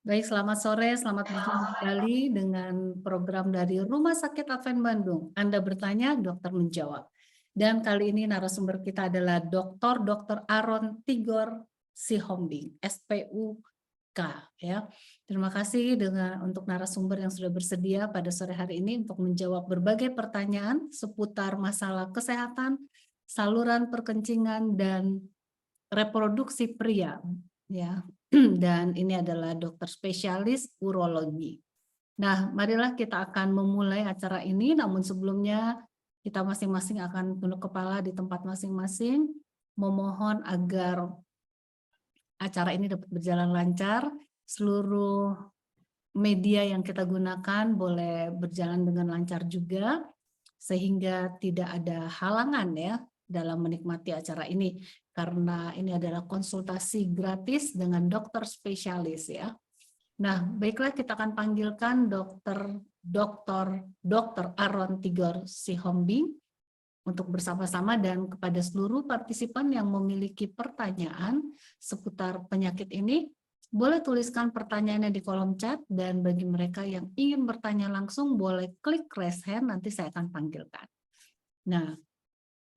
Baik, selamat sore, selamat berjumpa kembali dengan program dari Rumah Sakit Advent Bandung. Anda bertanya, dokter menjawab. Dan kali ini narasumber kita adalah Dr. Aron Tigor Sihombing, SPUK. Ya, terima kasih untuk narasumber yang sudah bersedia pada sore hari ini untuk menjawab berbagai pertanyaan seputar masalah kesehatan, saluran perkencingan dan reproduksi pria. Ya, dan ini adalah dokter spesialis urologi. Nah, marilah kita akan memulai acara ini, namun sebelumnya kita masing-masing akan tunduk kepala di tempat masing-masing, memohon agar acara ini dapat berjalan lancar, seluruh media yang kita gunakan boleh berjalan dengan lancar juga, sehingga tidak ada halangan ya dalam menikmati acara ini, karena ini adalah konsultasi gratis dengan dokter spesialis ya. Nah, baiklah kita akan panggilkan dokter Aron Tigor Sihombing untuk bersama-sama, dan kepada seluruh partisipan yang memiliki pertanyaan seputar penyakit ini, boleh tuliskan pertanyaannya di kolom chat, dan bagi mereka yang ingin bertanya langsung boleh klik raise hand, nanti saya akan panggilkan. Nah,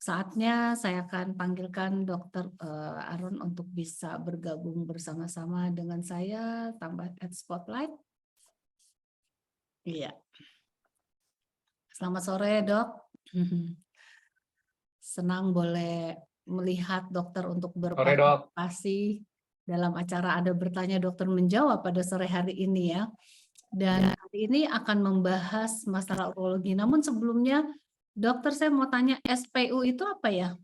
saatnya saya akan panggilkan Dokter Aron untuk bisa bergabung bersama-sama dengan saya, tambah add spotlight. Iya. Selamat sore, Dok. Senang boleh melihat dokter untuk Sore, Dok. berpartisipasi dalam acara Anda Bertanya Dokter Menjawab pada sore hari ini ya. Dan hari ini akan membahas masalah urologi. Namun sebelumnya, dokter, saya mau tanya, SPU itu apa ya?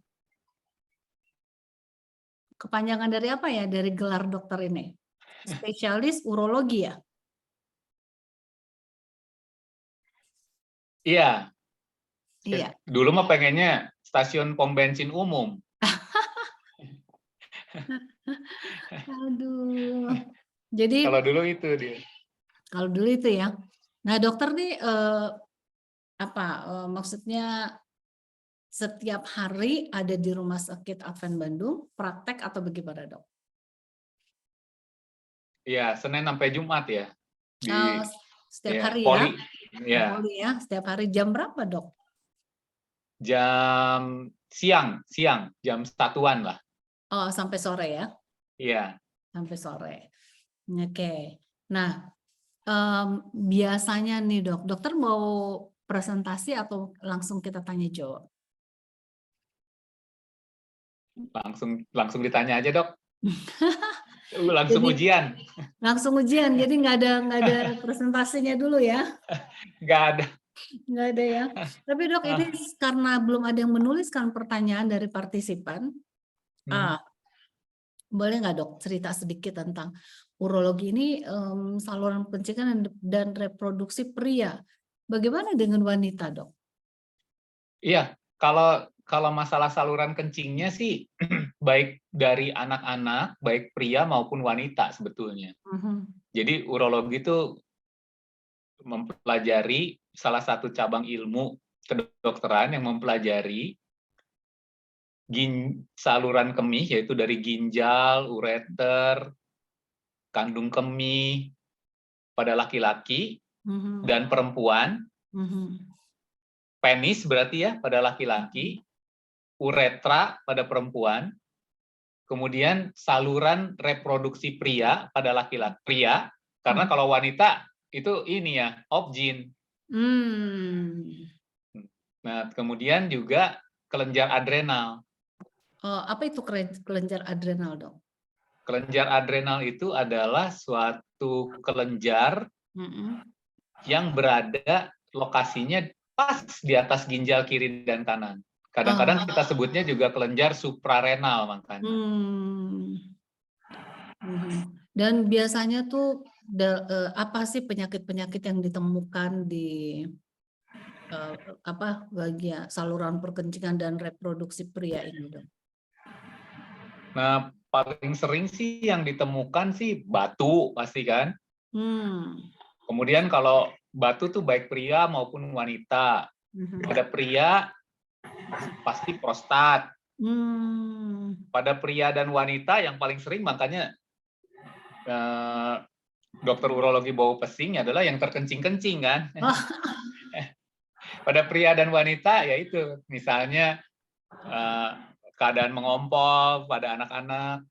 Kepanjangan dari apa ya, dari gelar dokter ini? Spesialis urologi ya? Iya, Iya. dulu mah pengennya stasiun pom bensin umum. Aduh. Jadi Kalau dulu itu dia. kalau dulu itu ya. Nah, dokter nih maksudnya setiap hari ada di Rumah Sakit Advent Bandung, praktek atau bagaimana, Dok? Iya, Senin sampai Jumat ya. Oh, Di setiap ya, hari ya? Poli. Ya, Poli ya, setiap hari. Jam berapa, Dok? jam siang, jam 1-an lah. Oh, sampai sore ya? Iya. Sampai sore. Oke. Nah, biasanya nih, Dok, dokter mau presentasi atau langsung kita tanya jawab? Langsung ditanya aja, Dok. Langsung Jadi ujian. langsung ujian, jadi nggak ada presentasinya dulu ya? Nggak ada. Nggak ada ya. Tapi Dok, ini karena belum ada yang menuliskan pertanyaan dari partisipan, boleh nggak Dok cerita sedikit tentang urologi ini, saluran penciuman dan reproduksi pria. Bagaimana dengan wanita, Dok? Iya, kalau masalah saluran kencingnya sih baik dari anak-anak, baik pria maupun wanita sebetulnya. Jadi urologi itu mempelajari salah satu cabang ilmu kedokteran yang mempelajari saluran kemih, yaitu dari ginjal, ureter, kandung kemih pada laki-laki dan perempuan, penis berarti ya pada laki-laki, uretra pada perempuan, kemudian saluran reproduksi pria pada laki-laki pria, karena kalau wanita itu ini ya, objin. Nah, kemudian juga kelenjar adrenal. Apa itu kelenjar adrenal, Dok? Kelenjar adrenal itu adalah suatu kelenjar yang berada lokasinya pas di atas ginjal kiri dan kanan. Kadang-kadang kita sebutnya juga kelenjar suprarenal makanya. Dan biasanya tuh apa sih penyakit-penyakit yang ditemukan di bagian saluran perkencingan dan reproduksi pria ini, Dok? Nah, paling sering sih yang ditemukan sih batu pasti kan. Kemudian kalau batu tuh baik pria maupun wanita. Pada pria pasti prostat. Pada pria dan wanita yang paling sering makanya dokter urologi bau pesing adalah yang terkencing-kencing kan. Oh. Pada pria dan wanita ya itu, misalnya keadaan mengompol pada anak-anak,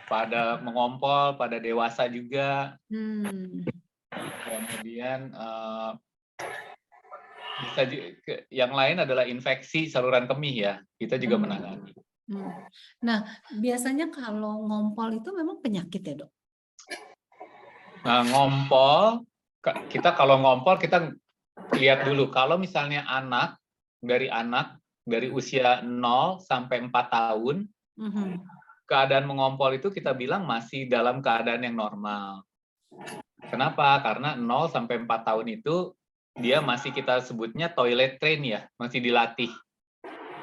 pada mengompol pada dewasa juga. Kemudian bisa yang lain adalah infeksi saluran kemih ya, kita juga menangani. Nah, biasanya kalau ngompol itu memang penyakit ya, Dok? Nah, ngompol, kita kalau ngompol kita lihat dulu, kalau misalnya anak dari usia 0 sampai 4 tahun, keadaan mengompol itu kita bilang masih dalam keadaan yang normal. Kenapa? Karena 0 sampai 4 tahun itu dia masih kita sebutnya toilet train ya, masih dilatih.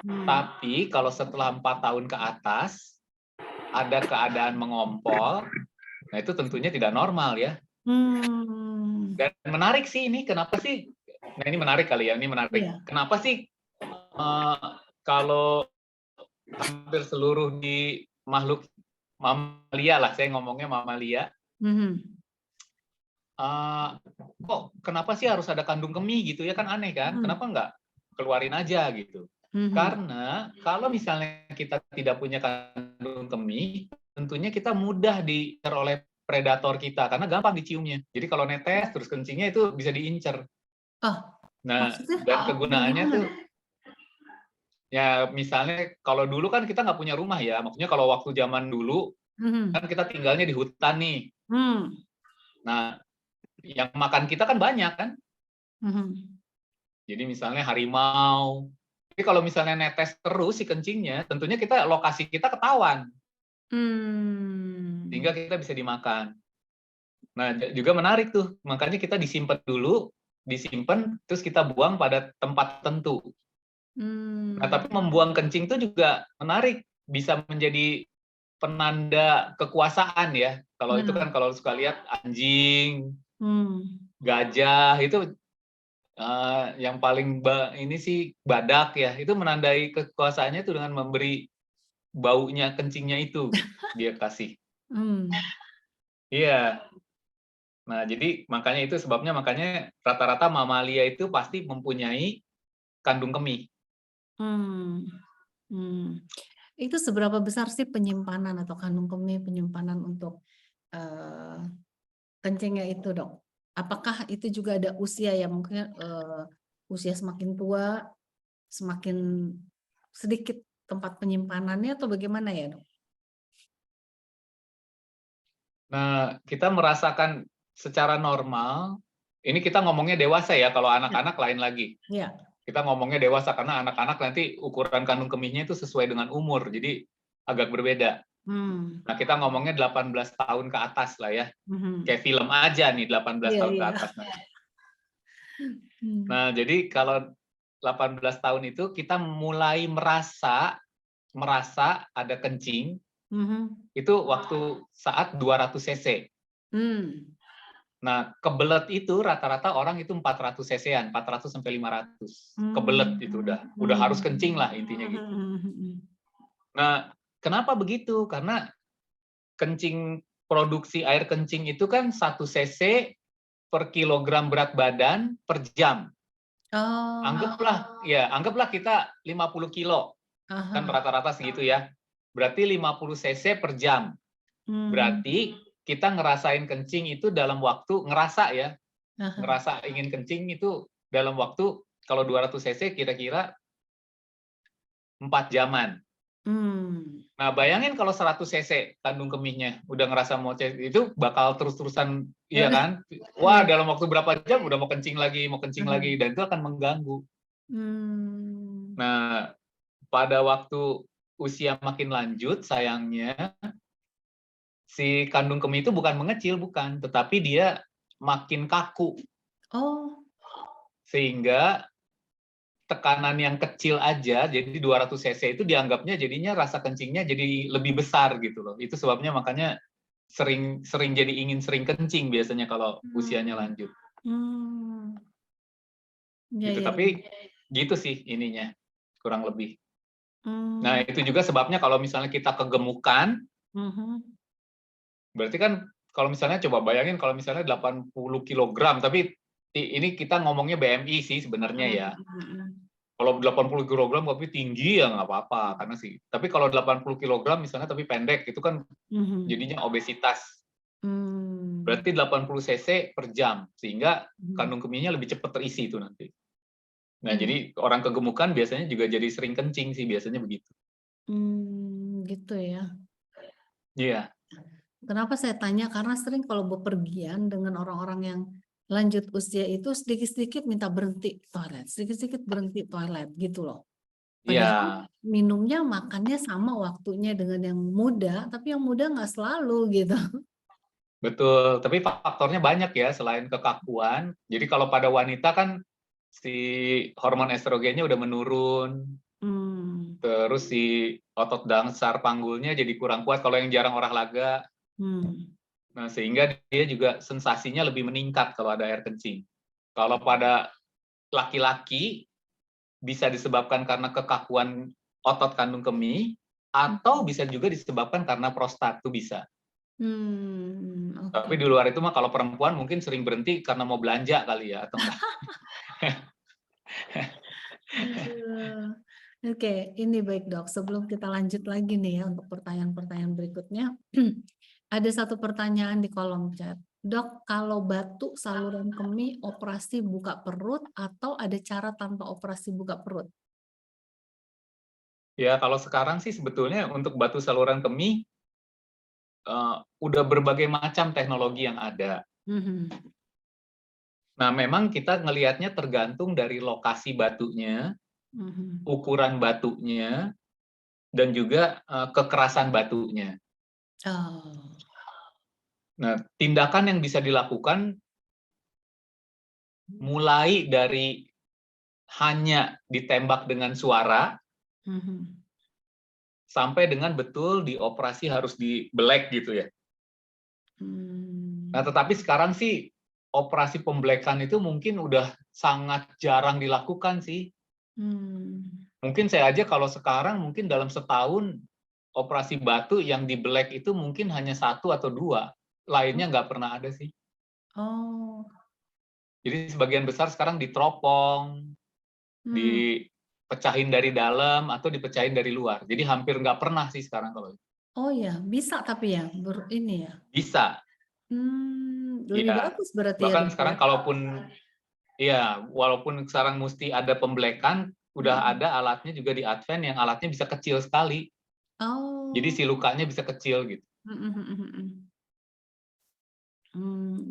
Tapi kalau setelah 4 tahun ke atas ada keadaan mengompol, nah itu tentunya tidak normal ya. Dan menarik sih ini, kenapa sih? Nah ini menarik kali ya, ini menarik. Yeah. Kenapa sih kalau hampir seluruh di makhluk mamalia lah, saya ngomongnya mamalia, kok kenapa sih harus ada kandung kemih gitu ya, kan aneh kan? Kenapa nggak keluarin aja gitu? Karena kalau misalnya kita tidak punya kandung kemih, tentunya kita mudah diincar oleh predator kita karena gampang diciumnya. Jadi kalau netes terus kencingnya itu bisa diincar. Nah, dan kegunaannya tuh ya misalnya kalau dulu kan kita nggak punya rumah ya, maksudnya kalau waktu zaman dulu kan kita tinggalnya di hutan nih. Nah, yang makan kita kan banyak kan. Jadi misalnya harimau. Jadi kalau misalnya netes terus si kencingnya, tentunya lokasi kita ketahuan. Sehingga kita bisa dimakan. Nah, juga menarik tuh. Makanya kita disimpan dulu, terus kita buang pada tempat tertentu. Nah, tapi membuang kencing itu juga menarik. Bisa menjadi penanda kekuasaan ya. Kalau itu kan kalau suka lihat anjing, gajah, itu yang paling ini sih badak ya, itu menandai kekuasaannya itu dengan memberi baunya kencingnya itu dia kasih. Iya. Nah jadi makanya itu sebabnya makanya rata-rata mamalia itu pasti mempunyai kandung kemih. Itu seberapa besar sih penyimpanan atau kandung kemih penyimpanan untuk kencingnya itu, Dok? Apakah itu juga ada usia ya, mungkin usia semakin tua semakin sedikit tempat penyimpanannya atau bagaimana ya, Dok? Nah, kita merasakan secara normal, ini kita ngomongnya dewasa ya, kalau anak-anak lain lagi. Iya. Kita ngomongnya dewasa karena anak-anak nanti ukuran kandung kemihnya itu sesuai dengan umur, jadi agak berbeda. Nah, kita ngomongnya 18 tahun ke atas lah ya. Kayak film aja nih, 18 tahun ke atas. Nah, jadi kalau 18 tahun itu kita mulai merasa ada kencing, itu waktu saat 200 cc. Nah, kebelet itu rata-rata orang itu 400 cc-an, 400 sampai 500. Kebelet itu udah harus kencing lah intinya gitu. Nah, kenapa begitu? Karena produksi air kencing itu kan 1 cc per kilogram berat badan per jam. Anggaplah kita 50 kilo. Kan rata-rata segitu ya. Berarti 50 cc per jam. Berarti kita ngerasain kencing itu dalam waktu, ngerasa ingin kencing itu dalam waktu, kalau 200 cc kira-kira 4 jaman. Nah, bayangin kalau 100 cc kandung kemihnya udah ngerasa mau itu bakal terus-terusan, iya kan? Wah, dalam waktu berapa jam udah mau kencing lagi, dan itu akan mengganggu. Nah, pada waktu usia makin lanjut, sayangnya si kandung kemih itu bukan mengecil, bukan, tetapi dia makin kaku. Sehingga tekanan yang kecil aja, jadi 200 cc itu dianggapnya jadinya rasa kencingnya jadi lebih besar gitu loh. Itu sebabnya makanya sering sering kencing biasanya kalau usianya lanjut. Gitu, tapi gitu sih ininya, kurang lebih. Nah, itu juga sebabnya kalau misalnya kita kegemukan, berarti kan kalau misalnya coba bayangin kalau misalnya 80 kilogram, tapi ini kita ngomongnya BMI sih sebenarnya ya. Kalau 80 kilogram tapi tinggi ya nggak apa-apa karena sih. Tapi kalau 80 kilogram misalnya tapi pendek itu kan jadinya obesitas. Berarti 80 cc per jam sehingga kandung kemihnya lebih cepat terisi itu nanti. Nah, jadi orang kegemukan biasanya juga jadi sering kencing sih biasanya begitu. Gitu ya. Iya. Kenapa saya tanya? Karena sering kalau bepergian dengan orang-orang yang lanjut usia itu sedikit-sedikit minta berhenti toilet, sedikit-sedikit berhenti toilet gitu loh. Padahal Iya, minumnya, makannya sama waktunya dengan yang muda, tapi yang muda nggak selalu gitu. betul. Tapi faktornya banyak ya selain kekakuan. Jadi kalau pada wanita kan si hormon estrogennya udah menurun, terus si otot dasar panggulnya jadi kurang kuat kalau yang jarang olahraga. Nah, sehingga dia juga sensasinya lebih meningkat kalau ada air kencing. Kalau pada laki-laki bisa disebabkan karena kekakuan otot kandung kemih atau bisa juga disebabkan karena prostat, itu bisa. Tapi Oke. di luar itu mah kalau perempuan mungkin sering berhenti karena mau belanja kali ya atau enggak. Aduh. Oke, ini baik dok. Sebelum kita lanjut lagi nih ya untuk pertanyaan-pertanyaan berikutnya, ada satu pertanyaan di kolom chat. Dok, kalau batuk saluran kemih operasi buka perut atau ada cara tanpa operasi buka perut? Ya, kalau sekarang sih sebetulnya untuk batu saluran kemih udah berbagai macam teknologi yang ada. Nah, memang kita ngelihatnya tergantung dari lokasi batunya, ukuran batunya, dan juga kekerasan batunya. Oh. Nah, tindakan yang bisa dilakukan mulai dari hanya ditembak dengan suara sampai dengan betul dioperasi harus dibelek gitu ya. Nah, tetapi sekarang sih operasi pembelekan itu mungkin udah sangat jarang dilakukan sih. Mungkin saya aja kalau sekarang mungkin dalam setahun operasi batu yang dibelek itu mungkin hanya 1 atau 2, lainnya nggak pernah ada sih. Oh. Jadi sebagian besar sekarang diteropong, dipecahin dari dalam atau dipecahin dari luar. Jadi hampir nggak pernah sih sekarang kalau itu. Oh ya, bisa tapi ya, ini ya. Bisa, Lebih ya. bagus berarti ya Bahkan dok ya. sekarang kalaupun ya, walaupun sekarang mesti ada pembelekan, udah ada alatnya juga di Advent yang alatnya bisa kecil sekali. Jadi Oh. si lukanya bisa kecil gitu.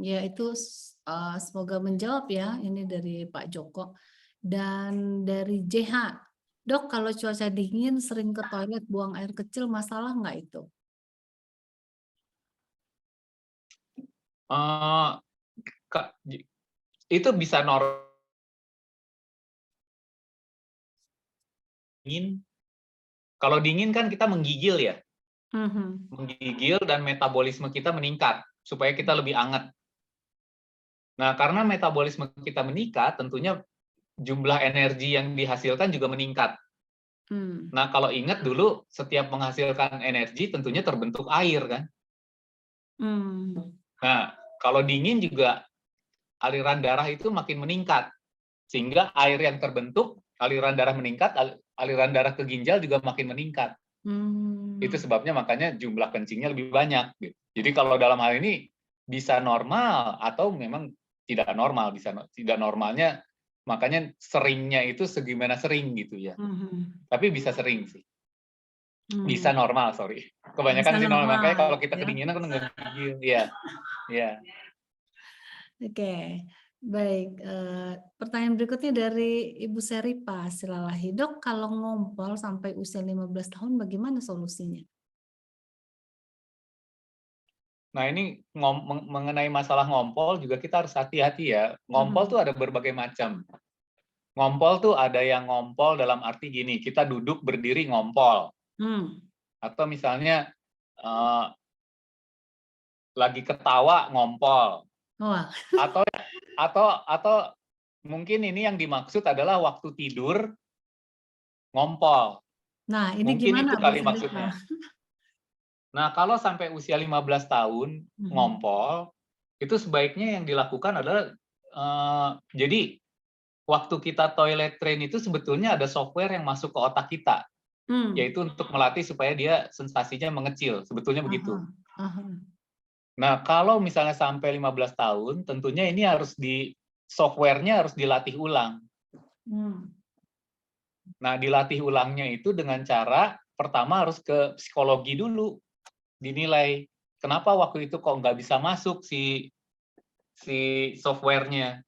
Ya itu semoga menjawab ya ini dari Pak Joko. Dan dari JH, dok kalau cuaca dingin sering ke toilet buang air kecil masalah nggak itu? Eh, itu bisa dingin. Kalau dingin kan kita menggigil ya, menggigil dan metabolisme kita meningkat supaya kita lebih hangat. Nah, karena metabolisme kita meningkat, tentunya jumlah energi yang dihasilkan juga meningkat. Nah, kalau ingat dulu, setiap menghasilkan energi tentunya terbentuk air kan. Nah, kalau dingin juga aliran darah itu makin meningkat. Sehingga air yang terbentuk, aliran darah meningkat, aliran darah ke ginjal juga makin meningkat. Itu sebabnya makanya jumlah kencingnya lebih banyak. Gitu. Jadi kalau dalam hal ini bisa normal atau memang tidak normal, bisa tidak normalnya makanya seringnya itu segimana sering gitu ya. Tapi bisa sering sih. Bisa normal, sorry. Kebanyakan Bisa sih normal. Makanya normal kalau kita ya. kedinginan kan nggak gigil. Iya. Iya. Oke, baik. Pertanyaan berikutnya dari Ibu Seripa Silalahi. Dok, kalau ngompol sampai usia 15 tahun bagaimana solusinya? Nah, ini mengenai masalah ngompol juga kita harus hati-hati ya. Ngompol tuh ada berbagai macam. Ngompol tuh ada yang ngompol dalam arti gini, kita duduk berdiri ngompol. Atau misalnya lagi ketawa ngompol. Wah. Atau mungkin ini yang dimaksud adalah waktu tidur ngompol. Nah, ini Mungkin gimana itu Bu kali Seripa? maksudnya. Nah, kalau sampai usia 15 tahun ngompol, itu sebaiknya yang dilakukan adalah jadi waktu kita toilet train itu sebetulnya ada software yang masuk ke otak kita, yaitu untuk melatih supaya dia sensasinya mengecil, sebetulnya begitu. Nah, kalau misalnya sampai 15 tahun, tentunya ini harus software-nya harus dilatih ulang. Nah, dilatih ulangnya itu dengan cara pertama harus ke psikologi dulu, dinilai kenapa waktu itu kok nggak bisa masuk si software-nya.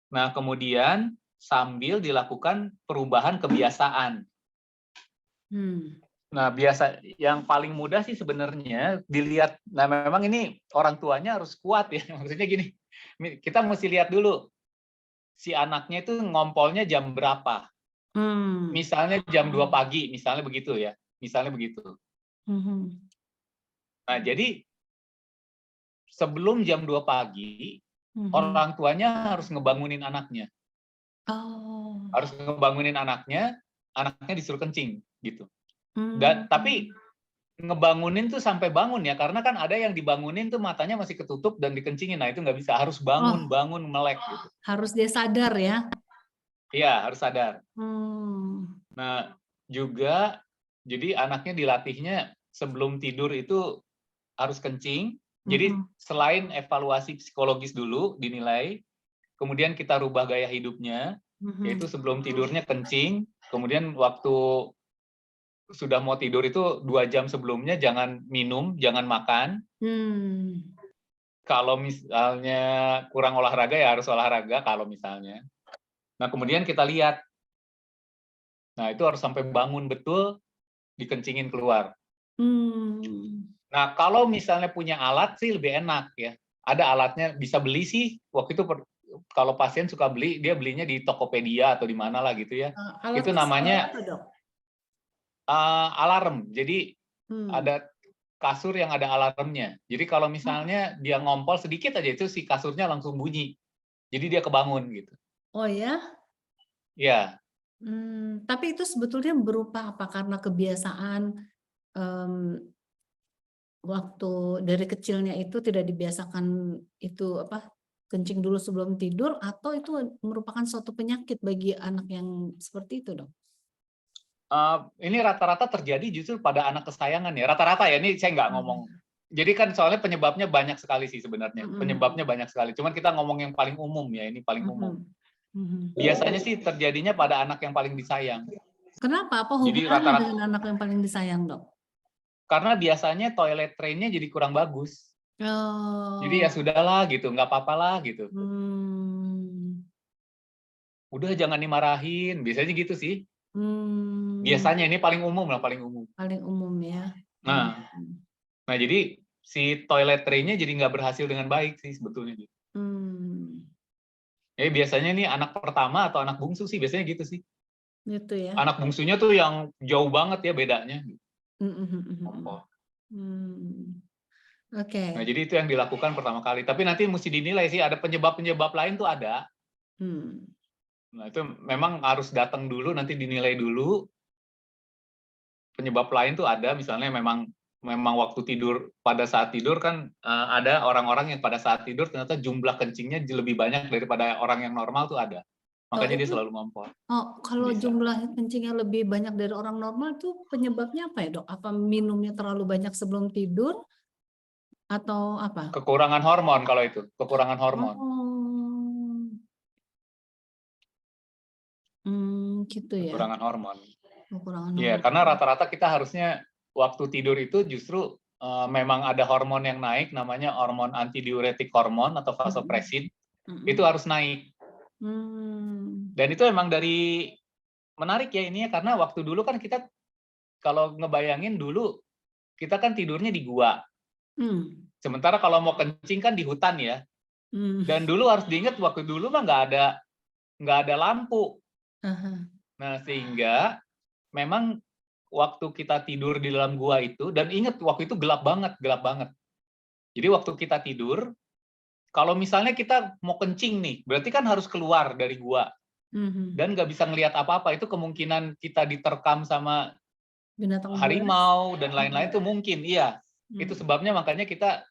Nah, kemudian sambil dilakukan perubahan kebiasaan. Nah, yang paling mudah sih sebenarnya dilihat. Nah, memang ini orang tuanya harus kuat ya. Maksudnya gini, kita mesti lihat dulu si anaknya itu ngompolnya jam berapa. Misalnya jam 2 pagi, misalnya begitu ya. Misalnya begitu. Nah, jadi sebelum jam 2 pagi, orang tuanya harus ngebangunin anaknya. Harus ngebangunin anaknya disuruh kencing gitu. Tapi ngebangunin tuh sampai bangun ya, karena kan ada yang dibangunin tuh matanya masih ketutup dan dikencingin. Nah, itu nggak bisa, harus bangun melek gitu. Harus dia sadar ya. Iya, harus sadar. Nah, juga jadi anaknya dilatihnya sebelum tidur itu harus kencing. Jadi selain evaluasi psikologis dulu dinilai, kemudian kita rubah gaya hidupnya, yaitu sebelum tidurnya kencing, kemudian waktu sudah mau tidur itu 2 jam sebelumnya jangan minum, jangan makan. Kalau misalnya kurang olahraga ya harus olahraga kalau misalnya. Nah, kemudian kita lihat. Nah, itu harus sampai bangun betul, dikencingin keluar. Nah, kalau misalnya punya alat sih lebih enak ya. Ada alatnya, bisa beli sih. Waktu itu kalau pasien suka beli, dia belinya di Tokopedia atau di mana lah gitu ya. Itu namanya alarm. Jadi ada kasur yang ada alarmnya. Jadi kalau misalnya dia ngompol sedikit aja itu si kasurnya langsung bunyi. Jadi dia kebangun gitu. Oh ya? Ya. Tapi itu sebetulnya berupa apa? Karena kebiasaan waktu dari kecilnya itu tidak dibiasakan itu apa? Kencing dulu sebelum tidur, atau itu merupakan suatu penyakit bagi anak yang seperti itu, Dok? Ini rata-rata terjadi justru pada anak kesayangan ya. Rata-rata ya, ini saya nggak ngomong. Jadi kan soalnya penyebabnya banyak sekali sih sebenarnya. Penyebabnya banyak sekali. Cuman kita ngomong yang paling umum ya, ini paling umum. Biasanya sih terjadinya pada anak yang paling disayang. Kenapa? Apa Jadi hubungannya dengan anak yang paling disayang, Dok? Karena biasanya toilet train-nya jadi kurang bagus. Jadi ya sudahlah gitu, nggak apa-apa lah gitu. Udah jangan dimarahin, biasanya gitu sih. Biasanya ini paling umum lah, paling umum. Paling umum ya. Nah jadi si toilet train-nya jadi nggak berhasil dengan baik sih sebetulnya. Biasanya nih anak pertama atau anak bungsu sih biasanya gitu sih. Gitu ya. Anak bungsunya tuh yang jauh banget ya bedanya. Oke. Nah jadi itu yang dilakukan pertama kali. Tapi nanti mesti dinilai sih, ada penyebab-penyebab lain tuh ada. Nah itu memang harus datang dulu, nanti dinilai dulu. Penyebab lain tuh ada, misalnya memang waktu tidur, pada saat tidur kan ada orang-orang yang pada saat tidur ternyata jumlah kencingnya lebih banyak daripada orang yang normal tuh ada. Makanya dia selalu ngompol. Kalau jumlah kencingnya lebih banyak dari orang normal itu penyebabnya apa ya, Dok? Apa minumnya terlalu banyak sebelum tidur atau apa? Kekurangan hormon kalau itu, kekurangan hormon. Gitu ya. Kekurangan hormon. Kekurangan Iya, hormon. karena rata-rata kita harusnya waktu tidur itu justru memang ada hormon yang naik, namanya hormon antidiuretik hormon atau vasopresin. Itu harus naik. Dan itu emang dari menarik ya ini ya, karena waktu dulu kan kita kalau ngebayangin dulu kita kan tidurnya di gua. Sementara kalau mau kencing kan di hutan ya. Dan dulu harus diingat waktu dulu mah nggak ada lampu. Nah sehingga memang waktu kita tidur di dalam gua itu, dan ingat waktu itu gelap banget. Jadi waktu kita tidur, kalau misalnya kita mau kencing nih, berarti kan harus keluar dari gua. Dan nggak bisa ngelihat apa-apa, itu kemungkinan kita diterkam sama Binatang buas. harimau dan lain-lain itu mungkin, iya. Itu Hmm. sebabnya makanya kita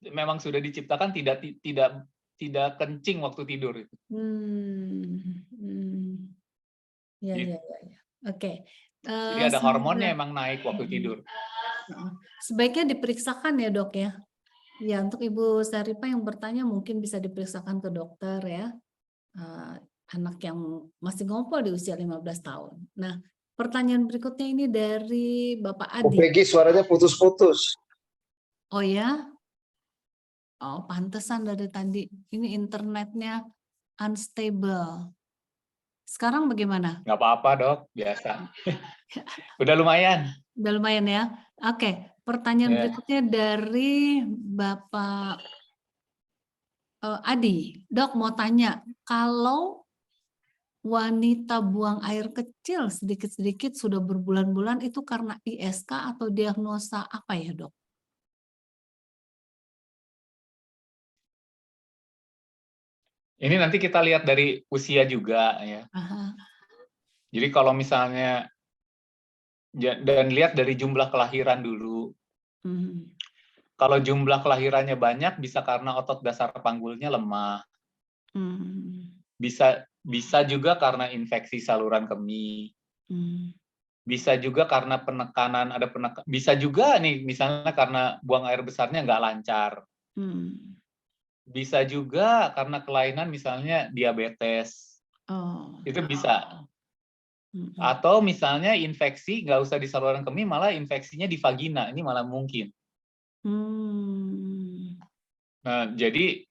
memang sudah diciptakan tidak kencing waktu tidur itu. Ya, Gitu. ya, ya, ya. Oke. Jadi ada hormonnya emang naik waktu Mm-mm. tidur. Sebaiknya diperiksakan ya dok ya. Ya untuk Ibu Syarifah yang bertanya mungkin bisa diperiksakan ke dokter ya. Eh, anak yang masih ngompol di usia 15 tahun. Nah, pertanyaan berikutnya ini dari Bapak Bu Adi. Peggy suaranya putus-putus. Oh ya? Oh, pantesan dari tadi. Ini internetnya unstable. Sekarang bagaimana? Nggak apa-apa dok, biasa. Udah lumayan. Udah lumayan ya. Oke, pertanyaan Ya. berikutnya dari Bapak Adi. Dok mau tanya, kalau wanita buang air kecil sedikit-sedikit sudah berbulan-bulan itu karena ISK atau diagnosa apa ya dok? Ini nanti kita lihat dari usia juga ya. Aha. Jadi kalau misalnya dan lihat dari jumlah kelahiran dulu. Hmm. Kalau jumlah kelahirannya banyak bisa karena otot dasar panggulnya lemah. Hmm. Bisa juga karena infeksi saluran kemih. Hmm. Bisa juga karena bisa juga nih misalnya karena buang air besarnya nggak lancar. Hmm. Bisa juga karena kelainan misalnya diabetes. Oh. Itu bisa. Hmm. Atau misalnya infeksi nggak usah di saluran kemih, malah infeksinya di vagina. Ini malah mungkin. Hmm. Nah, jadi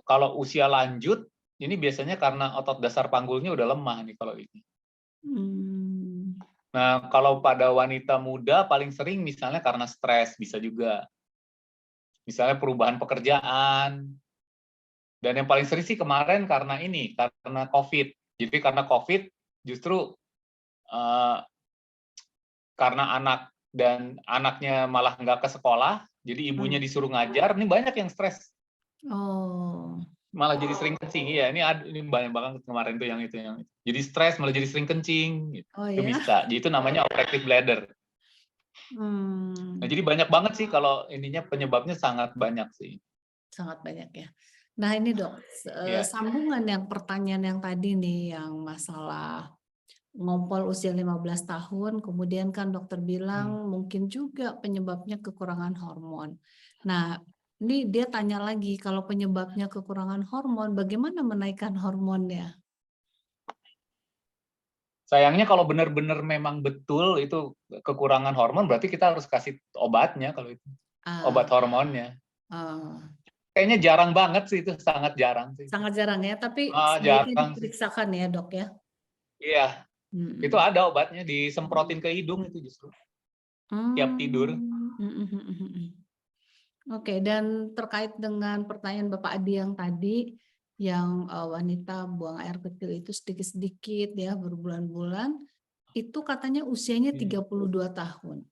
kalau usia lanjut, ini biasanya karena otot dasar panggulnya udah lemah nih kalau ini. Hmm. Nah, kalau pada wanita muda paling sering misalnya karena stres, bisa juga. Misalnya perubahan pekerjaan. Dan yang paling sering sih kemarin karena COVID. Jadi karena COVID justru karena anaknya malah nggak ke sekolah, jadi ibunya disuruh ngajar, ini banyak yang stres. Oh. Malah jadi sering kencing. Iya, ini banyak banget kemarin tuh yang itu. Jadi stres malah jadi sering kencing. Gitu. Oh Itu ya. bisa. Jadi itu namanya obstructive bladder. Nah, Hmm. jadi banyak banget sih kalau ininya penyebabnya sangat banyak sih. Sangat banyak ya. Nah ini dok, Iya. sambungan yang pertanyaan yang tadi nih, yang masalah ngompol usia 15 tahun, kemudian kan dokter bilang mungkin juga penyebabnya kekurangan hormon. Nah, ini dia tanya lagi, kalau penyebabnya kekurangan hormon, bagaimana menaikkan hormonnya? Sayangnya kalau benar-benar memang betul itu kekurangan hormon, berarti kita harus kasih obatnya kalau itu. Ah, Obat hormonnya. ah, Kayaknya jarang banget sih itu, sangat jarang sih. sangat jarang ya, tapi sebaiknya Jarang sih. diperiksakan ya dok ya. Iya, itu Hmm. ada obatnya, disemprotin ke hidung itu justru. Tiap tidur. Oke, dan terkait dengan pertanyaan Bapak Adi yang tadi, yang wanita buang air kecil itu sedikit-sedikit ya berbulan-bulan, itu katanya usianya 32 tahun.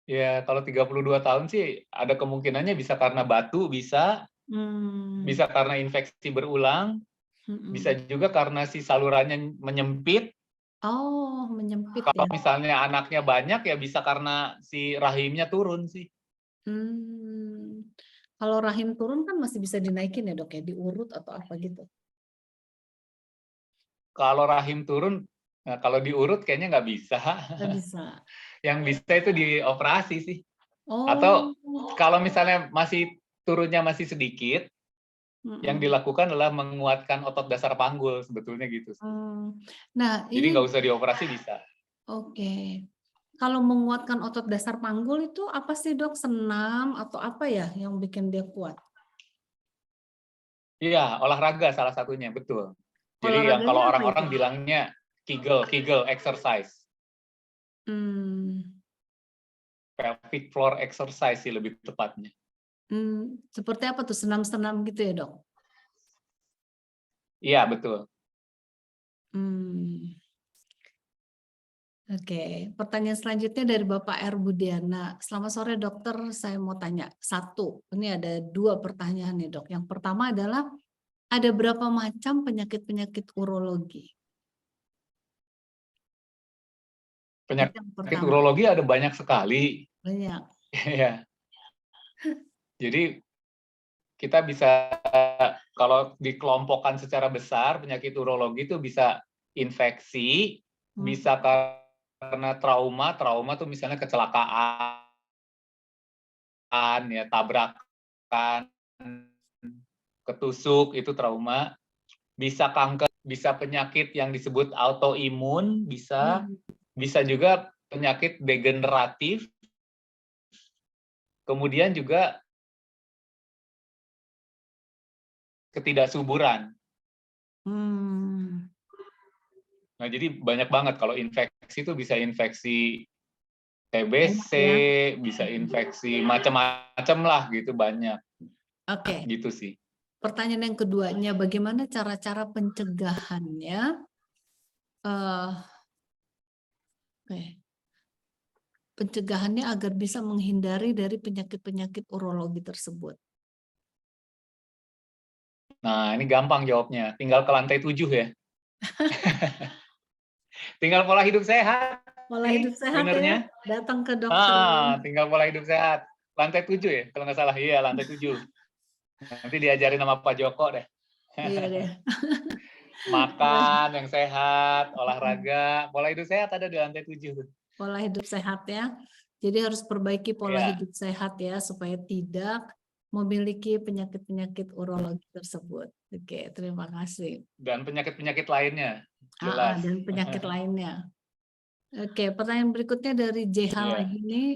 Ya, kalau 32 tahun sih ada kemungkinannya bisa karena batu, bisa karena infeksi berulang, bisa juga karena si salurannya menyempit. Oh, menyempit Kalau ya. misalnya anaknya banyak ya bisa karena si rahimnya turun sih. Kalau rahim turun kan masih bisa dinaikin ya dok ya, diurut atau apa gitu. Kalau rahim turun, nah kalau diurut kayaknya nggak bisa. Nggak bisa. Yang bisa itu dioperasi sih. Oh. Atau kalau misalnya turunnya masih sedikit, yang dilakukan adalah menguatkan otot dasar panggul sebetulnya gitu. Nah Jadi ini nggak usah dioperasi bisa. oke. Kalau menguatkan otot dasar panggul itu apa sih dok? Senam atau apa ya yang bikin dia kuat? Iya, olahraga salah satunya, betul. Jadi yang Olahraganya kalau apa itu? orang-orang bilangnya Kegel exercise. Pelvic floor exercise sih lebih tepatnya. Seperti apa tuh, senam-senam gitu ya dok? Iya, betul. Oke, pertanyaan selanjutnya dari Bapak R. Budiana. Selamat sore dokter, saya mau tanya. Satu, ini ada dua pertanyaan nih dok. Yang pertama adalah, ada berapa macam penyakit-penyakit urologi? Penyakit urologi ada banyak sekali. Banyak. Ya. Jadi kita bisa, kalau dikelompokkan secara besar, penyakit urologi itu bisa infeksi, bisa karena trauma tuh misalnya kecelakaan, ya tabrakan, ketusuk itu trauma, bisa kanker, bisa penyakit yang disebut autoimun, bisa juga penyakit degeneratif, kemudian juga ketidaksuburan. Nah, jadi banyak banget kalau infeksi itu bisa infeksi TBC, bisa infeksi macam-macam lah gitu, banyak. Oke. Gitu sih. Pertanyaan yang keduanya, bagaimana cara-cara pencegahannya? Pencegahannya agar bisa menghindari dari penyakit-penyakit urologi tersebut. Nah, ini gampang jawabnya. Tinggal ke lantai 7 ya. Tinggal pola hidup sehat. Pola hidup sehat benernya. Ya, datang ke dokter. Tinggal pola hidup sehat. Lantai 7 ya, kalau nggak salah. Iya, lantai 7. Nanti diajarin sama Pak Joko deh. Iya deh. Makan yang sehat, olahraga, pola hidup sehat ada di lantai 7. Pola hidup sehat ya. Jadi harus perbaiki pola hidup sehat ya, supaya tidak memiliki penyakit-penyakit urologi tersebut. Oke, terima kasih. Dan penyakit-penyakit lainnya. Jelas. Dan penyakit lainnya. Oke, pertanyaan berikutnya dari JH lagi nih.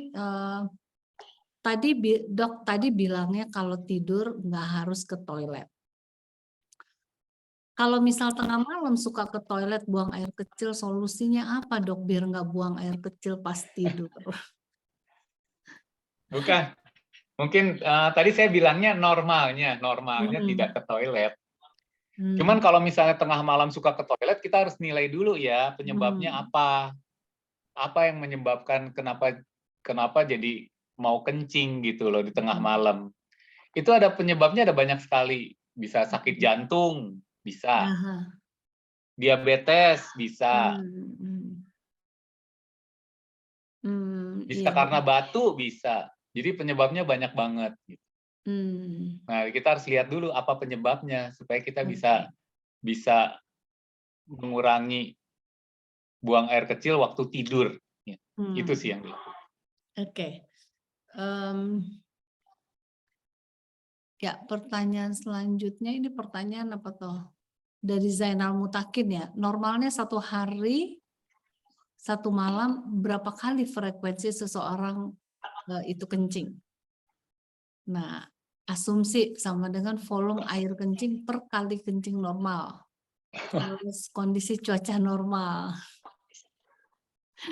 Dok tadi bilangnya kalau tidur nggak harus ke toilet. Kalau misal tengah malam suka ke toilet buang air kecil, solusinya apa dok biar nggak buang air kecil pas tidur? Bukan, mungkin tadi saya bilangnya normalnya tidak ke toilet. Cuman kalau misalnya tengah malam suka ke toilet, kita harus nilai dulu ya penyebabnya apa. Apa yang menyebabkan kenapa jadi mau kencing gitu loh di tengah malam. Itu ada penyebabnya, ada banyak sekali. Bisa sakit jantung, bisa. Diabetes, bisa. Bisa karena batu, bisa. Jadi penyebabnya banyak banget. Nah, kita harus lihat dulu apa penyebabnya supaya kita bisa mengurangi buang air kecil waktu tidur. Itu sih yang dilakukan. Oke. Ya, pertanyaan selanjutnya ini pertanyaan apa toh? Dari Zainal Mutakin ya. Normalnya satu hari, satu malam berapa kali frekuensi seseorang itu kencing? Nah, asumsi sama dengan volume air kencing per kali kencing normal. Terus kondisi cuaca normal.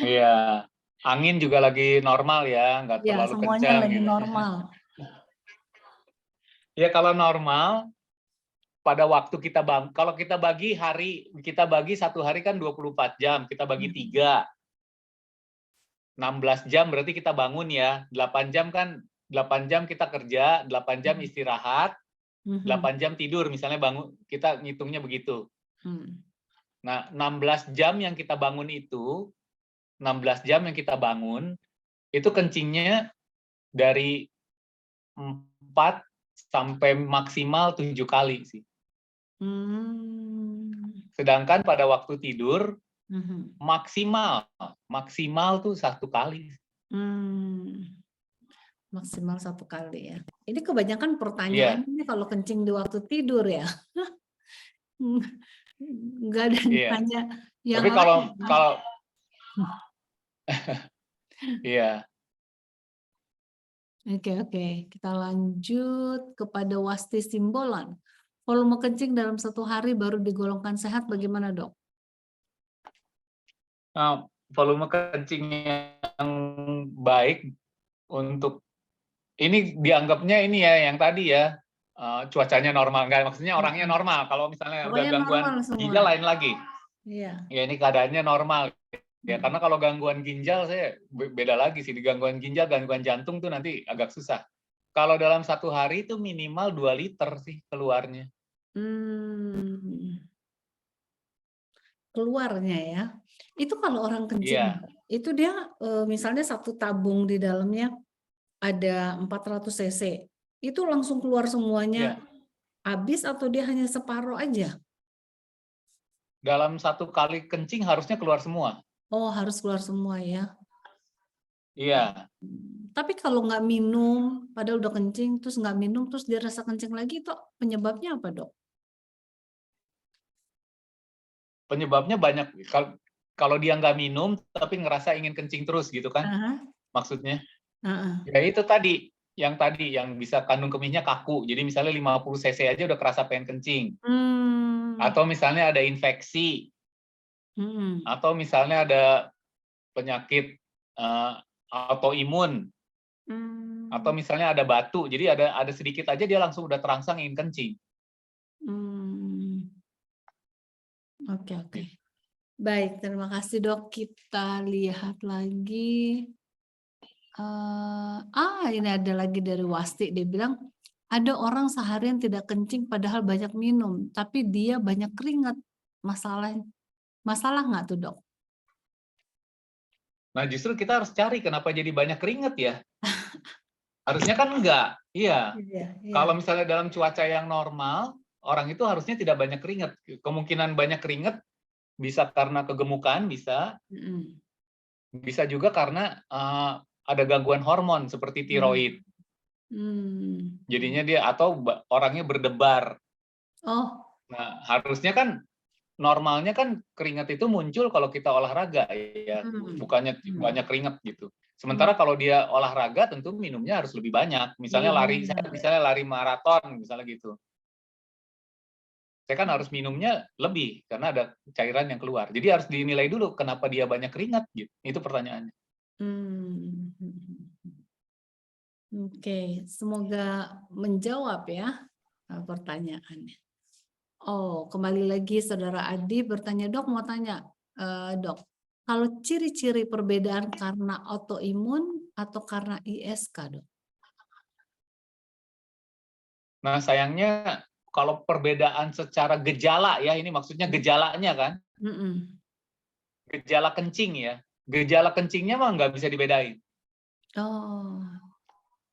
Iya, angin juga lagi normal ya, nggak terlalu semuanya kencang lagi gitu. normal. Ya kalau normal, pada waktu kalau kita bagi satu hari kan 24 jam, kita bagi 3. 16 jam berarti kita bangun ya, 8 jam kita kerja, 8 jam istirahat, 8 jam tidur misalnya, bangun, kita ngitungnya begitu. Nah, 16 jam yang kita bangun itu, 16 jam yang kita bangun, itu kencingnya dari 4 sampai maksimal 7 kali sih. Sedangkan pada waktu tidur, maksimal tuh 1 kali. Maksimal 1 kali ya. Ini kebanyakan pertanyaan ini kalau kencing di waktu tidur ya. Nggak ada tanya yang tapi kalau iya. Oke, kita lanjut kepada Wasti Simbolan. Volume kencing dalam 1 hari baru digolongkan sehat, bagaimana dok? Volume kencing yang baik untuk ini dianggapnya ini ya yang tadi ya, cuacanya normal, enggak, maksudnya orangnya normal. Kalau misalnya udah gangguan ginjal lain lagi. Iya. Ya ini keadaannya normal. Ya karena kalau gangguan ginjal saya beda lagi sih, di gangguan ginjal, gangguan jantung tuh nanti agak susah. Kalau dalam 1 hari itu minimal 2 liter sih keluarnya. Keluarnya ya. Itu kalau orang kencing, itu dia misalnya satu tabung di dalamnya ada 400 cc, itu langsung keluar semuanya Ya, habis atau dia hanya separuh aja? dalam satu kali kencing harusnya keluar semua. Oh, harus keluar semua ya. Iya, Tapi kalau nggak minum, padahal udah kencing, terus nggak minum, terus dia rasa kencing lagi, itu penyebabnya apa, Dok? penyebabnya banyak. Kalau dia nggak minum tapi ngerasa ingin kencing terus gitu kan Aha, maksudnya. aha. Ya itu tadi yang bisa kandung kemihnya kaku. Jadi misalnya 50 cc aja udah kerasa pengen kencing. Hmm, Atau misalnya ada infeksi, hmm, atau misalnya ada penyakit autoimun, atau hmm, misalnya ada batu. Jadi ada sedikit aja dia langsung udah terangsang ingin kencing. hmm. Oke, oke. Gitu. Baik, terima kasih, Dok. Kita lihat lagi. Ini ada lagi dari Wasti. Dia bilang, ada orang seharian tidak kencing padahal banyak minum, tapi dia banyak keringat. Masalah nggak tuh, Dok? Nah justru kita harus cari kenapa jadi banyak keringet ya. Harusnya kan enggak. Iya. Iya, iya. Kalau misalnya dalam cuaca yang normal, orang itu harusnya tidak banyak keringat. Kemungkinan banyak keringat bisa karena kegemukan, bisa Mm-mm. juga karena ada gangguan hormon seperti tiroid. Hmm. Jadinya dia atau orangnya berdebar. Oh, Nah, harusnya kan normalnya kan keringat itu muncul kalau kita olahraga ya, bukannya banyak keringat gitu. Sementara kalau dia olahraga tentu minumnya harus lebih banyak. Misalnya lebih misalnya lari maraton misalnya gitu. Saya kan harus minumnya lebih karena ada cairan yang keluar. Jadi harus dinilai dulu kenapa dia banyak keringat gitu. Itu pertanyaannya. Hmm. Oke, semoga menjawab ya pertanyaannya. Oh, kembali lagi Saudara Adi bertanya, Dok mau tanya, Dok, kalau ciri-ciri perbedaan karena autoimun atau karena ISK, Dok? Nah, sayangnya kalau perbedaan secara gejala ya, ini maksudnya gejalanya kan, Mm-mm. gejala kencing ya. Gejala kencingnya mah nggak bisa dibedain. Oh,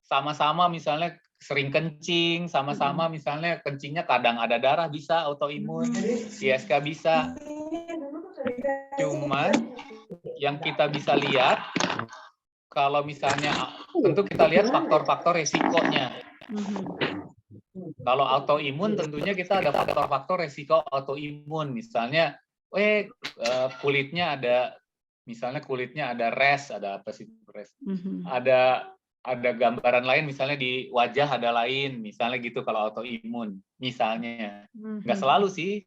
Sama-sama misalnya sering kencing, sama-sama misalnya kencingnya kadang ada darah bisa autoimun, ISK bisa. Cuman yang kita bisa lihat kalau misalnya tentu kita lihat faktor-faktor resikonya. Kalau autoimun tentunya kita ada faktor-faktor resiko autoimun. Misalnya, kulitnya ada rash, ada apa sih rash? Ada gambaran lain misalnya di wajah ada lain, misalnya gitu kalau autoimun. Misalnya. Nggak selalu sih.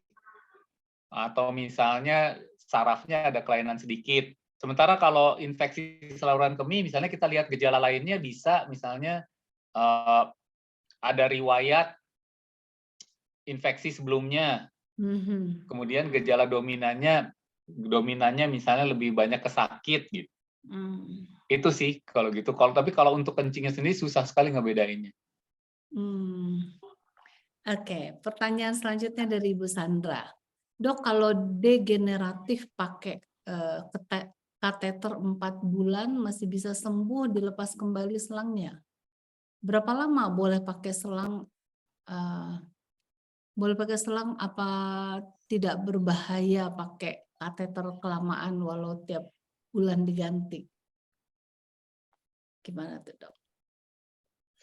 Atau misalnya sarafnya ada kelainan sedikit. Sementara kalau infeksi saluran kemih, misalnya kita lihat gejala lainnya bisa misalnya ada riwayat infeksi sebelumnya, kemudian gejala dominannya misalnya lebih banyak kesakit gitu. Itu sih kalau gitu. Tapi kalau untuk kencingnya sendiri susah sekali ngebedainnya. Oke, pertanyaan selanjutnya dari Ibu Sandra. Dok, kalau degeneratif pakai kateter 4 bulan masih bisa sembuh dilepas kembali selangnya. Berapa lama boleh pakai selang? Apa tidak berbahaya pakai kateter kelamaan walau tiap bulan diganti? Gimana tuh, Dok?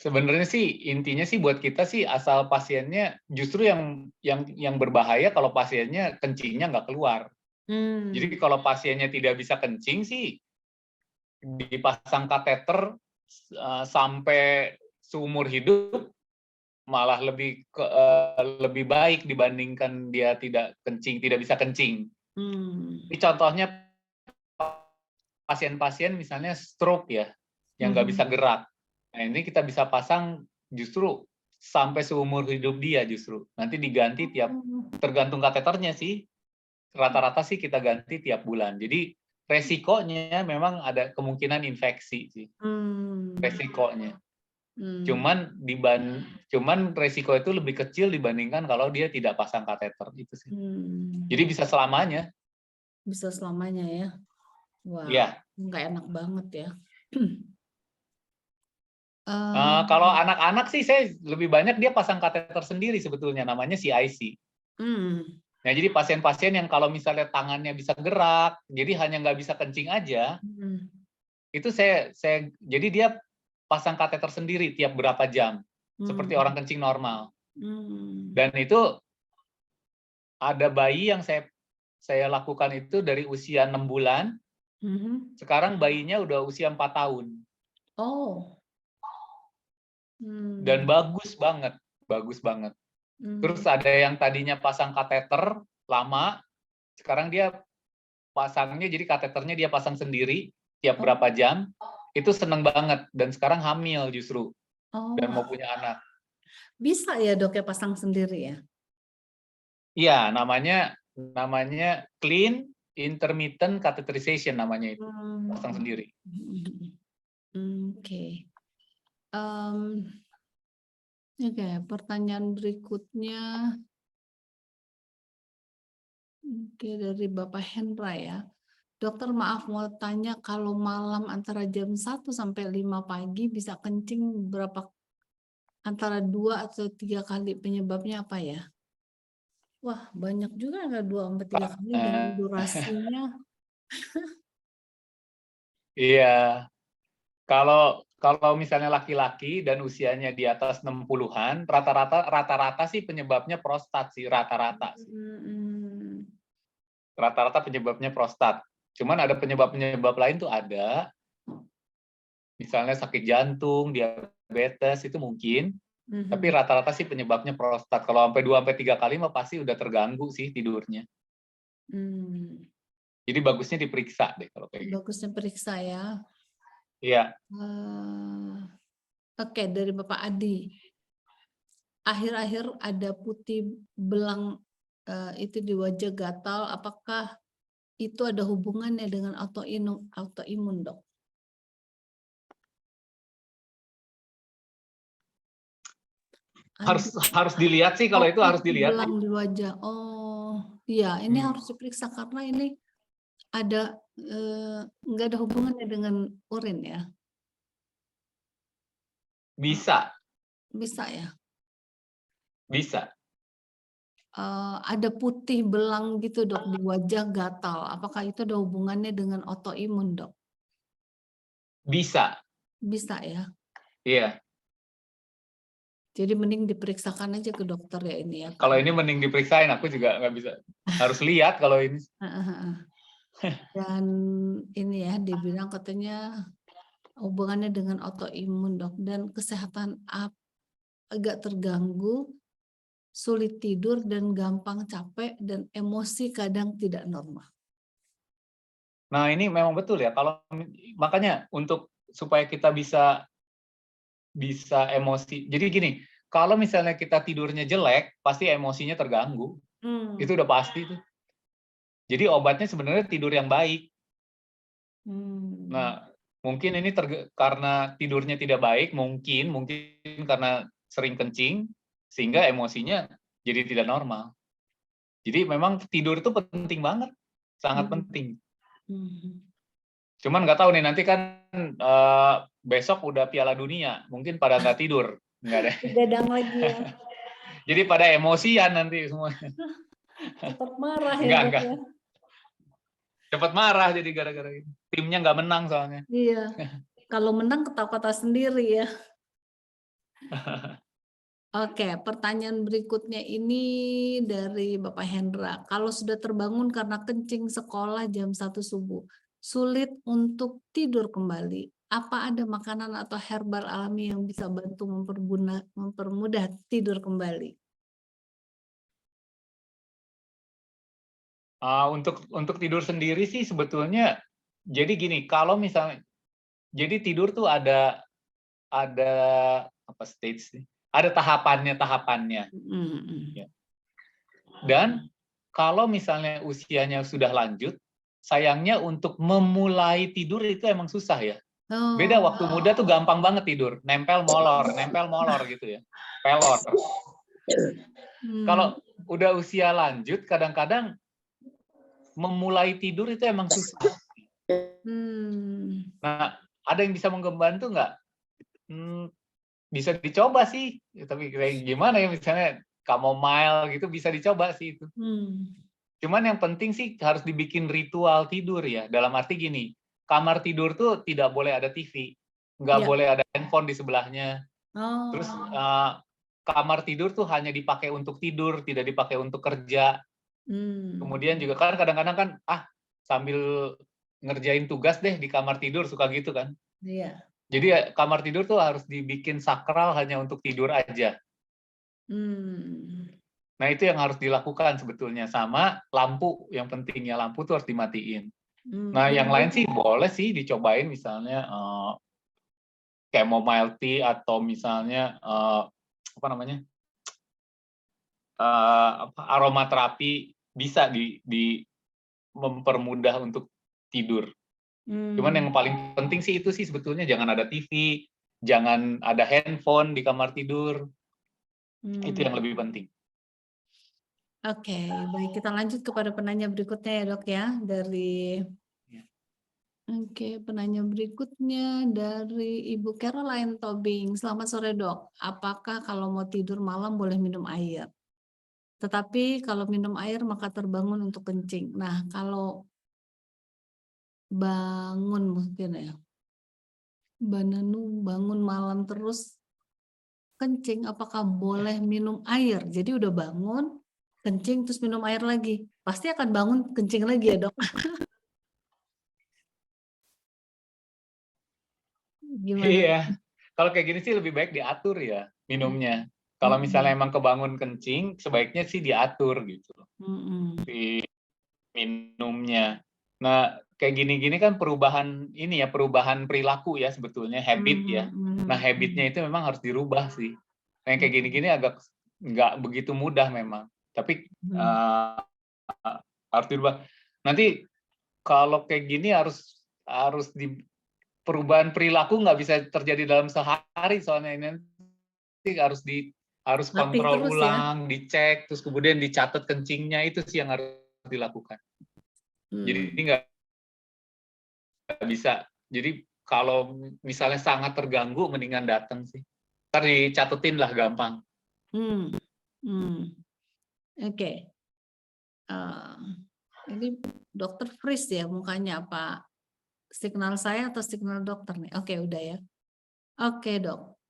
Sebenarnya sih intinya sih buat kita sih asal pasiennya justru yang berbahaya kalau pasiennya kencingnya nggak keluar. Jadi kalau pasiennya tidak bisa kencing sih dipasang kateter sampai seumur hidup malah lebih baik dibandingkan dia tidak bisa kencing. Ini contohnya pasien-pasien misalnya stroke ya yang nggak bisa gerak. Nah ini kita bisa pasang justru sampai seumur hidup dia justru. Nanti diganti tergantung kateternya sih. Rata-rata sih kita ganti tiap bulan. Jadi resikonya memang ada kemungkinan infeksi sih. Resikonya. Cuman resiko itu lebih kecil dibandingkan kalau dia tidak pasang kateter itu sih. Jadi bisa selamanya. Bisa selamanya ya. Wow. Ya. nggak enak banget ya. Kalau anak-anak sih saya lebih banyak dia pasang kateter sendiri sebetulnya, namanya CIC. Nah, jadi pasien-pasien yang kalau misalnya tangannya bisa gerak, jadi hanya nggak bisa kencing aja, itu saya jadi dia pasang kateter sendiri tiap berapa jam, seperti orang kencing normal. Dan itu ada bayi yang saya lakukan itu dari usia 6 bulan, sekarang bayinya udah usia 4 tahun. Oh. Dan bagus banget, bagus banget. Terus ada yang tadinya pasang kateter lama, sekarang dia pasangnya jadi kateternya dia pasang sendiri tiap berapa jam, itu seneng banget dan sekarang hamil justru dan mau punya anak. Bisa ya dok ya pasang sendiri ya? Iya, namanya clean intermittent catheterization namanya itu, pasang sendiri. Oke. Oke, pertanyaan berikutnya. Oke, dari Bapak Hendra ya. Dokter maaf mau tanya, kalau malam antara jam 1 sampai 5 pagi bisa kencing berapa, antara 2 atau 3 kali, penyebabnya apa ya? Wah, banyak juga nggak 2 sampai 3 kali dengan durasinya. Iya. Kalau misalnya laki-laki dan usianya di atas 60-an, rata-rata sih penyebabnya prostat sih, rata-rata. Rata-rata penyebabnya prostat. Cuman ada penyebab-penyebab lain tuh ada. Misalnya sakit jantung, diabetes itu mungkin. Tapi rata-rata sih penyebabnya prostat. Kalau sampai 2 sampai 3 kali mah pasti udah terganggu sih tidurnya. Jadi bagusnya diperiksa deh kalau kayak gitu. Bagusnya periksa ya. Iya. Oke, dari Bapak Adi. Akhir-akhir ada putih belang itu di wajah gatal, apakah itu ada hubungannya dengan autoimun, dok? Harus dilihat sih kalau itu harus dilihat. Belang di wajah. Oh, iya, ini harus diperiksa karena ini ada nggak ada hubungannya dengan urin ya? Bisa. Bisa ya? Bisa. Ada putih belang gitu dok di wajah gatal. Apakah itu ada hubungannya dengan autoimun, dok? Bisa. Bisa ya? Iya. Jadi mending diperiksakan aja ke dokter ya ini ya. Kalau ini mending diperiksain, aku juga nggak bisa. Harus lihat kalau ini. Dan ini ya, dibilang katanya hubungannya dengan autoimun, dok. Dan kesehatan agak terganggu, sulit tidur dan gampang capek dan emosi kadang tidak normal. Nah ini memang betul ya. Kalau makanya untuk supaya kita bisa emosi. Jadi gini, kalau misalnya kita tidurnya jelek, pasti emosinya terganggu. Itu udah pasti tuh. Jadi obatnya sebenarnya tidur yang baik. Nah, mungkin ini karena tidurnya tidak baik, mungkin karena sering kencing, sehingga emosinya jadi tidak normal. Jadi memang tidur itu penting banget, sangat penting. Cuman nggak tahu nih, nanti kan besok udah Piala Dunia, mungkin pada nggak tidur. Nggak ada. Begadang lagi ya. Jadi pada emosian nanti semuanya. Cepat marah ya. Enggak. Cepat marah jadi gara-gara itu. Timnya nggak menang soalnya. Iya. Kalau menang ketawa-ketawa sendiri ya. Oke, pertanyaan berikutnya ini dari Bapak Hendra. Kalau sudah terbangun karena kencing sekolah jam 1 subuh, sulit untuk tidur kembali, apa ada makanan atau herbal alami yang bisa bantu mempermudah tidur kembali? Untuk tidur sendiri sih sebetulnya, jadi gini, kalau misalnya, jadi tidur tuh ada apa stage sih? Ada tahapannya. Ya. Dan kalau misalnya usianya sudah lanjut, sayangnya untuk memulai tidur itu emang susah ya. Beda waktu muda tuh gampang banget tidur, nempel molor gitu ya, pelor. Kalau udah usia lanjut, kadang-kadang memulai tidur itu emang susah. Nah, ada yang bisa membantu nggak? Bisa dicoba sih, tapi kayak gimana ya, misalnya chamomile gitu bisa dicoba sih itu. Cuman yang penting sih harus dibikin ritual tidur ya. Dalam arti gini, kamar tidur tuh tidak boleh ada TV, nggak boleh ada handphone di sebelahnya. Terus kamar tidur tuh hanya dipakai untuk tidur, tidak dipakai untuk kerja. Kemudian juga kan kadang-kadang kan sambil ngerjain tugas deh di kamar tidur, suka gitu kan. Iya. Jadi kamar tidur tuh harus dibikin sakral hanya untuk tidur aja. Nah, itu yang harus dilakukan sebetulnya. Sama lampu, yang pentingnya lampu tuh harus dimatiin. Nah, yang lain sih boleh sih dicobain, misalnya chamomile tea atau misalnya apa namanya, aromaterapi, bisa di mempermudah untuk tidur. Cuman yang paling penting sih itu sih sebetulnya, jangan ada TV, jangan ada handphone di kamar tidur. Itu yang lebih penting. Oke, baik, kita lanjut kepada penanya berikutnya ya dok ya, dari penanya berikutnya dari Ibu Caroline Tobing. Selamat sore dok, apakah kalau mau tidur malam boleh minum air? Tetapi kalau minum air maka terbangun untuk kencing. Nah, kalau bangun mungkin ya, bangun malam terus kencing, apakah boleh minum air? Jadi udah bangun, kencing terus minum air lagi, pasti akan bangun kencing lagi ya dok? Gimana? Iya, kalau kayak gini sih lebih baik diatur ya minumnya. Kalau misalnya emang kebangun kencing, sebaiknya sih diatur gitu di minumnya. Nah, kayak gini-gini kan perubahan ini ya, perubahan perilaku ya sebetulnya, habit ya. Nah, habitnya itu memang harus dirubah sih. Nah, kayak gini-gini agak nggak begitu mudah memang, tapi harus dirubah. Nanti kalau kayak gini harus di perubahan perilaku nggak bisa terjadi dalam sehari, soalnya ini nanti harus kontrol ulang, dicek, terus kemudian dicatat kencingnya, itu sih yang harus dilakukan. Jadi nggak bisa. Jadi kalau misalnya sangat terganggu, mendingan datang sih. Ntar dicatetin lah, gampang. Oke. Ini dokter freeze ya mukanya, apa signal saya atau signal dokter nih? Oke, udah ya. Oke dok.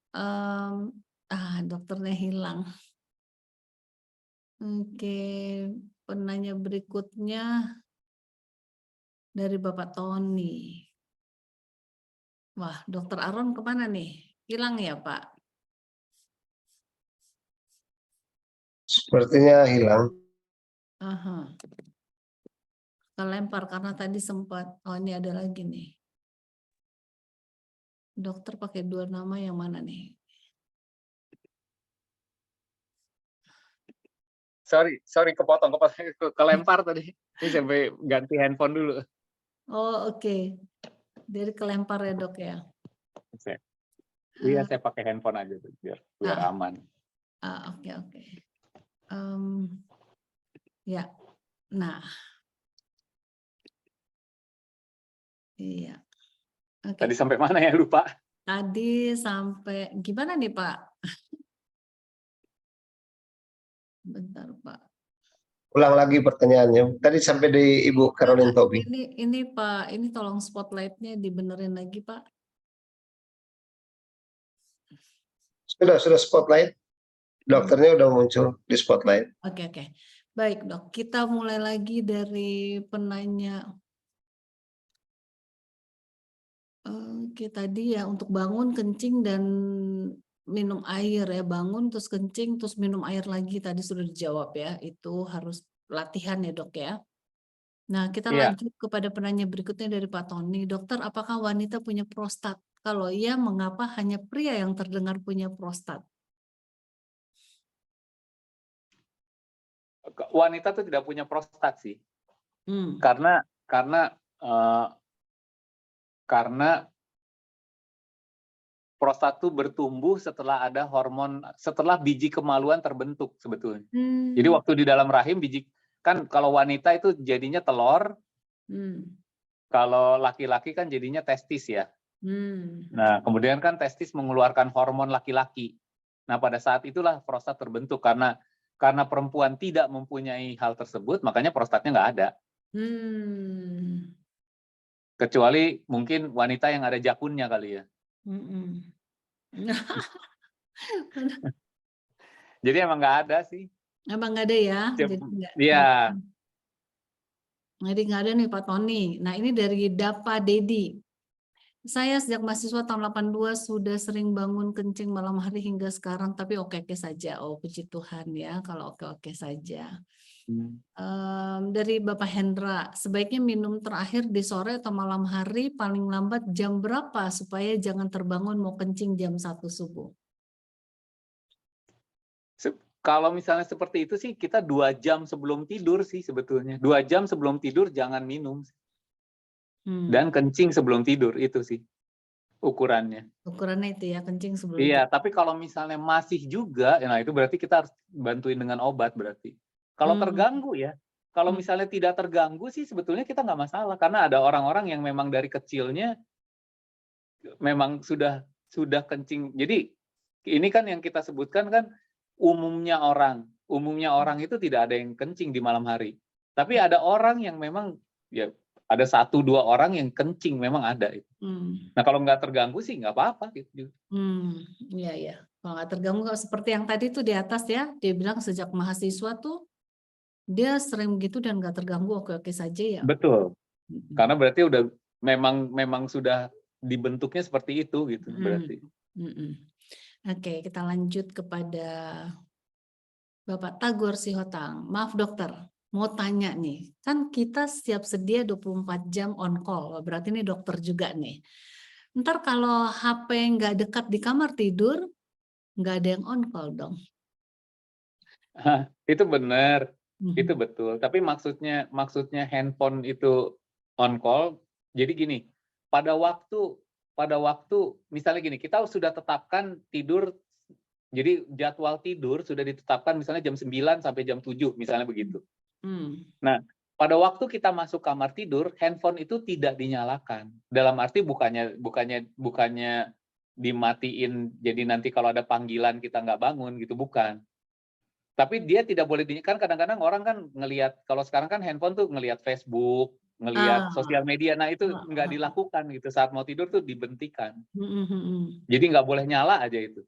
Dokternya hilang. Oke, penanya berikutnya dari Bapak Tony. Wah, dokter Aron kemana nih? Hilang ya Pak? Sepertinya hilang. Kelempar karena tadi sempat. Oh, ini ada lagi nih. Dokter pakai 2 nama, yang mana nih? Sorry kepotong, kelempar tadi. Ini sampai ganti handphone dulu. Oh, oke. Dari kelempar ya dok ya? Iya, saya pakai handphone aja tuh, biar aman. Oke. Ya, nah. Iya. Okay. Tadi sampai mana ya, lupa? Tadi sampai gimana nih Pak? Bentar Pak. Ulang lagi pertanyaannya. Tadi sampai di Ibu Caroline Tobing. Ini Pak, ini tolong spotlightnya dibenerin lagi Pak. Sudah spotlight. Dokternya udah muncul di spotlight. Oke. Baik dok, kita mulai lagi dari penanya. Oke, tadi ya untuk bangun, kencing, dan minum air ya. Bangun, terus kencing, terus minum air lagi. Tadi sudah dijawab ya. Itu harus latihan ya dok ya. Nah, kita lanjut kepada penanya berikutnya dari Pak Tony. Dokter, apakah wanita punya prostat? Kalau iya, mengapa hanya pria yang terdengar punya prostat? Wanita tuh tidak punya prostat sih. Karena prostat tuh bertumbuh setelah ada hormon, setelah biji kemaluan terbentuk sebetulnya. Jadi waktu di dalam rahim, biji, kan kalau wanita itu jadinya telur, Kalau laki-laki kan jadinya testis ya. Nah, kemudian kan testis mengeluarkan hormon laki-laki. Nah, pada saat itulah prostat terbentuk karena perempuan tidak mempunyai hal tersebut, makanya prostatnya nggak ada. Kecuali mungkin wanita yang ada jakunnya kali ya. Jadi emang nggak ada sih. Emang nggak ada ya? Iya. Jadi nggak ada nih Pak Tony. Nah ini dari Dapa Dedi. Saya sejak mahasiswa tahun 82 sudah sering bangun kencing malam hari hingga sekarang, tapi oke-oke saja. Oh puji Tuhan ya, kalau oke-oke saja. Dari Bapak Hendra, sebaiknya minum terakhir di sore atau malam hari, paling lambat jam berapa supaya jangan terbangun mau kencing jam 1 subuh? Kalau misalnya seperti itu sih, kita 2 jam sebelum tidur sih sebetulnya. 2 jam sebelum tidur jangan minum. Dan kencing sebelum tidur, itu sih ukurannya. Ukurannya itu ya, kencing sebelum Iya, tidur. tapi kalau misalnya masih juga, nah itu berarti kita harus bantuin dengan obat berarti. Kalau terganggu ya, kalau misalnya tidak terganggu sih sebetulnya kita nggak masalah. Karena ada orang-orang yang memang dari kecilnya memang sudah kencing. Jadi ini kan yang kita sebutkan kan umumnya orang itu tidak ada yang kencing di malam hari. Tapi ada orang yang memang ya ada 1-2 orang yang kencing memang ada. Nah kalau nggak terganggu sih nggak apa-apa gitu. Iya ya. Kalau nggak terganggu seperti yang tadi tuh di atas ya, dia bilang sejak mahasiswa tuh dia sering gitu dan nggak terganggu, oke-oke saja ya. Betul. Karena berarti udah memang sudah dibentuknya seperti itu gitu berarti. Oke, kita lanjut kepada Bapak Tagor Sihotang. Maaf dokter, mau tanya nih, kan kita siap sedia 24 jam on call, berarti ini dokter juga nih. Ntar kalau HP nggak dekat di kamar tidur, nggak ada yang on call dong. Itu benar, itu betul. Tapi maksudnya handphone itu on call. Jadi gini, pada waktu misalnya gini, kita sudah tetapkan tidur. Jadi jadwal tidur sudah ditetapkan misalnya jam 9 sampai jam 7 misalnya begitu. Nah, pada waktu kita masuk kamar tidur, handphone itu tidak dinyalakan. Dalam arti bukannya dimatiin jadi nanti kalau ada panggilan kita nggak bangun gitu, bukan. Tapi dia tidak boleh kan kadang-kadang orang kan ngelihat, kalau sekarang kan handphone tuh ngelihat Facebook, ngelihat sosial media, nah itu nggak dilakukan gitu, saat mau tidur tuh dibentikan. Jadi nggak boleh nyala aja itu.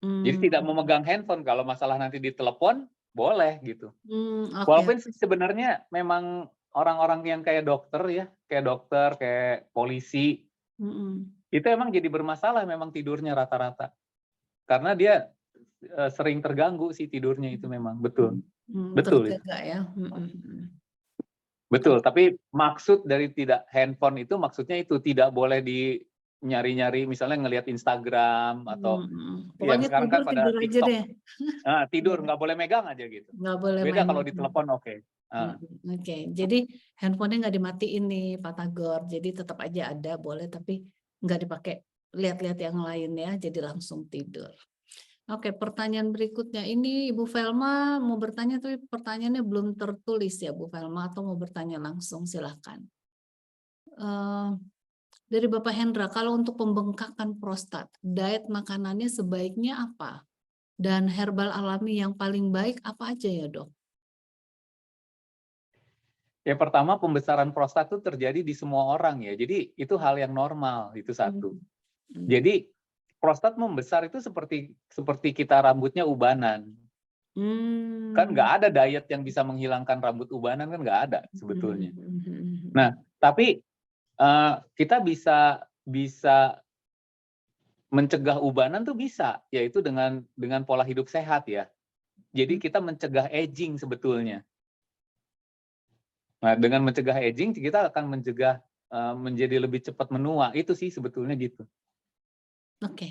Jadi tidak memegang handphone, kalau masalah nanti ditelepon boleh gitu. Walaupun sebenarnya memang orang-orang yang kayak dokter ya, kayak polisi, itu emang jadi bermasalah memang tidurnya rata-rata. Karena dia sering terganggu sih tidurnya itu memang, betul. Betul. Terjaga ya. Betul, tapi maksud dari tidak handphone itu maksudnya itu tidak boleh di nyari-nyari misalnya ngelihat Instagram atau yang sekarang kan pada tidur TikTok. aja deh. Nah, tidur nggak boleh megang aja gitu. Nggak boleh Beda main kalau di telepon oke. Oke, jadi handphonenya nggak dimatiin nih Pak Tagor, jadi tetap aja ada boleh tapi nggak dipakai lihat-lihat yang lain ya, jadi langsung tidur. Oke, pertanyaan berikutnya ini Ibu Velma mau bertanya tapi pertanyaannya belum tertulis ya Bu Velma, atau mau bertanya langsung silahkan. Dari Bapak Hendra, kalau untuk pembengkakan prostat, diet makanannya sebaiknya apa? Dan herbal alami yang paling baik apa aja ya dok? Yang pertama, pembesaran prostat itu terjadi di semua orang ya, jadi itu hal yang normal, itu satu. Jadi prostat membesar itu seperti kita rambutnya ubanan. Kan nggak ada diet yang bisa menghilangkan rambut ubanan, kan nggak ada sebetulnya. Nah, tapi kita bisa mencegah ubanan tuh bisa, yaitu dengan pola hidup sehat ya. Jadi kita mencegah aging sebetulnya. Nah, dengan mencegah aging kita akan mencegah menjadi lebih cepat menua. Itu sih sebetulnya gitu.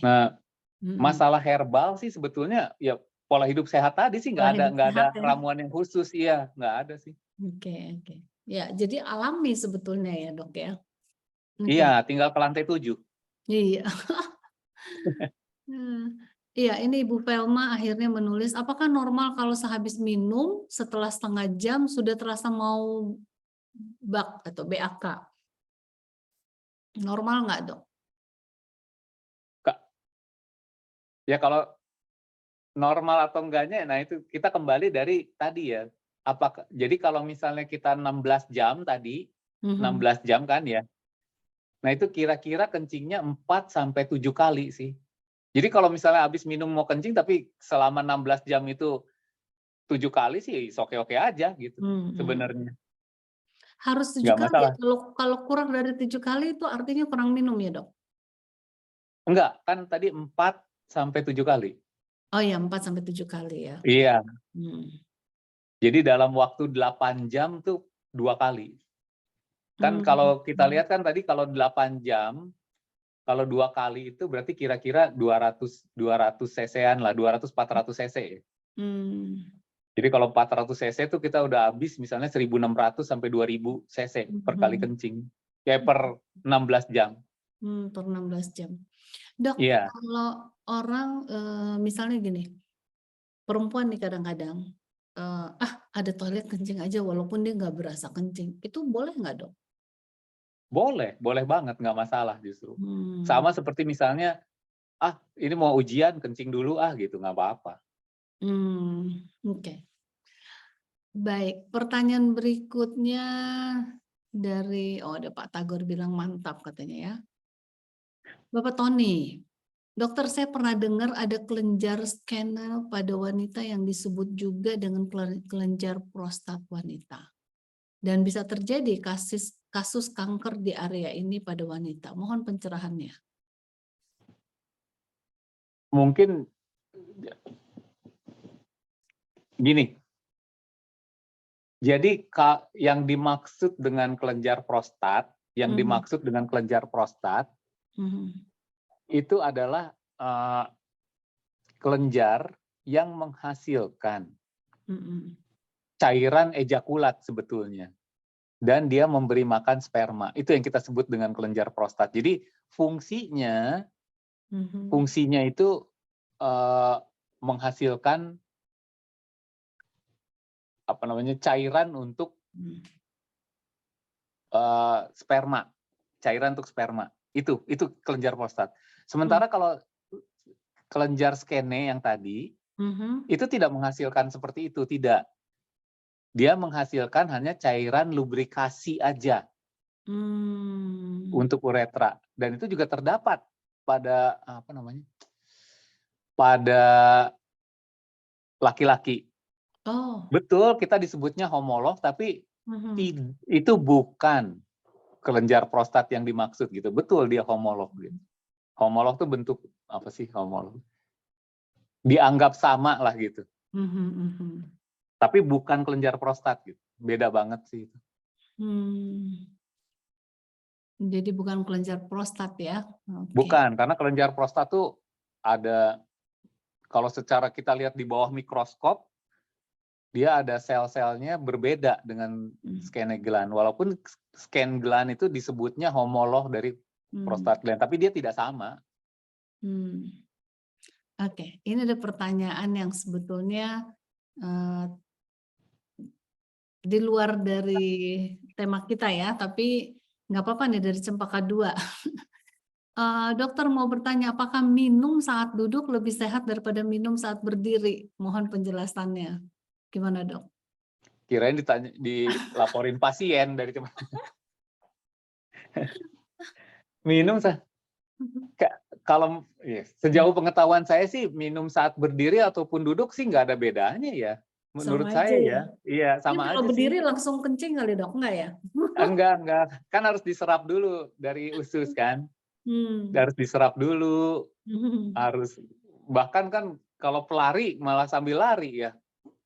Nah, masalah herbal sih sebetulnya ya pola hidup sehat tadi sih nggak ada ramuan yang khusus, iya nggak ada sih. Oke. Ya, jadi alami sebetulnya ya dok ya. Iya, tinggal ke lantai 7. Iya. Iya, ini Ibu Velma akhirnya menulis, apakah normal kalau sehabis minum setelah setengah jam sudah terasa mau BAK atau BAK? Normal nggak, Dok? Ya kalau normal atau enggaknya, nah itu kita kembali dari tadi ya. Jadi kalau misalnya kita 16 jam tadi, 16 jam kan ya. Nah itu kira-kira kencingnya 4 sampai 7 kali sih. Jadi kalau misalnya habis minum mau kencing tapi selama 16 jam itu 7 kali sih oke-oke aja gitu sebenarnya. Harus 7 Nggak kali ya? masalah. Kalau kurang dari 7 kali itu artinya kurang minum ya, Dok? Enggak, kan tadi 4 sampai 7 kali. Oh ya, 4 sampai 7 kali ya. Iya. Hmm. Jadi dalam waktu 8 jam tuh 2 kali. Kan kalau kita lihat kan tadi kalau 8 jam, kalau 2 kali itu berarti kira-kira 200 cc-an lah, 200-400 cc ya. Jadi kalau 400 cc itu kita udah habis misalnya 1.600 sampai 2.000 cc per kali kencing. Kayak per 16 jam. Per 16 jam. Dok, Iya. kalau orang misalnya gini, perempuan nih kadang-kadang, ada toilet kencing aja walaupun dia nggak berasa kencing, itu boleh nggak, Dok? Boleh banget, nggak masalah justru. Sama seperti misalnya, ini mau ujian kencing dulu gitu, nggak apa-apa. Oke. Baik, pertanyaan berikutnya dari, ada Pak Tagor bilang mantap katanya ya. Bapak Tony, dokter saya pernah dengar ada kelenjar scanner pada wanita yang disebut juga dengan kelenjar prostat wanita. Dan bisa terjadi kasus kanker di area ini pada wanita. Mohon pencerahannya. Mungkin gini, jadi yang dimaksud dengan kelenjar prostat, itu adalah kelenjar yang menghasilkan cairan ejakulat sebetulnya. Dan dia memberi makan sperma. Itu yang kita sebut dengan kelenjar prostat. Jadi fungsinya itu menghasilkan cairan untuk sperma, cairan untuk sperma. Itu kelenjar prostat. Sementara kalau kelenjar skene yang tadi itu tidak menghasilkan seperti itu, tidak. Dia menghasilkan hanya cairan lubrikasi aja untuk uretra, dan itu juga terdapat pada pada laki-laki. Betul, kita disebutnya homolog, tapi itu bukan kelenjar prostat yang dimaksud gitu. Betul, dia homolog gitu. Homolog tuh bentuk apa sih homolog? Dianggap sama lah gitu. Tapi bukan kelenjar prostat gitu. Beda banget sih itu. Jadi bukan kelenjar prostat ya? Bukan, karena kelenjar prostat tuh ada, kalau secara kita lihat di bawah mikroskop, dia ada sel-selnya berbeda dengan skene gland. Walaupun scan gland itu disebutnya homolog dari prostat gland, tapi dia tidak sama. Oke, ini ada pertanyaan yang sebetulnya di luar dari tema kita ya, tapi nggak apa-apa nih dari Cempaka 2. Dokter mau bertanya, apakah minum saat duduk lebih sehat daripada minum saat berdiri? Mohon penjelasannya. Gimana, Dok? Kirain dilaporin pasien dari teman. Minum kalau sejauh pengetahuan saya sih minum saat berdiri ataupun duduk sih nggak ada bedanya ya. Menurut saya ya. Iya, sama aja sih. Kalau berdiri langsung kencing kali, Dok? Enggak ya? Enggak. Kan harus diserap dulu dari usus kan. Harus diserap dulu. Bahkan kan kalau pelari malah sambil lari ya.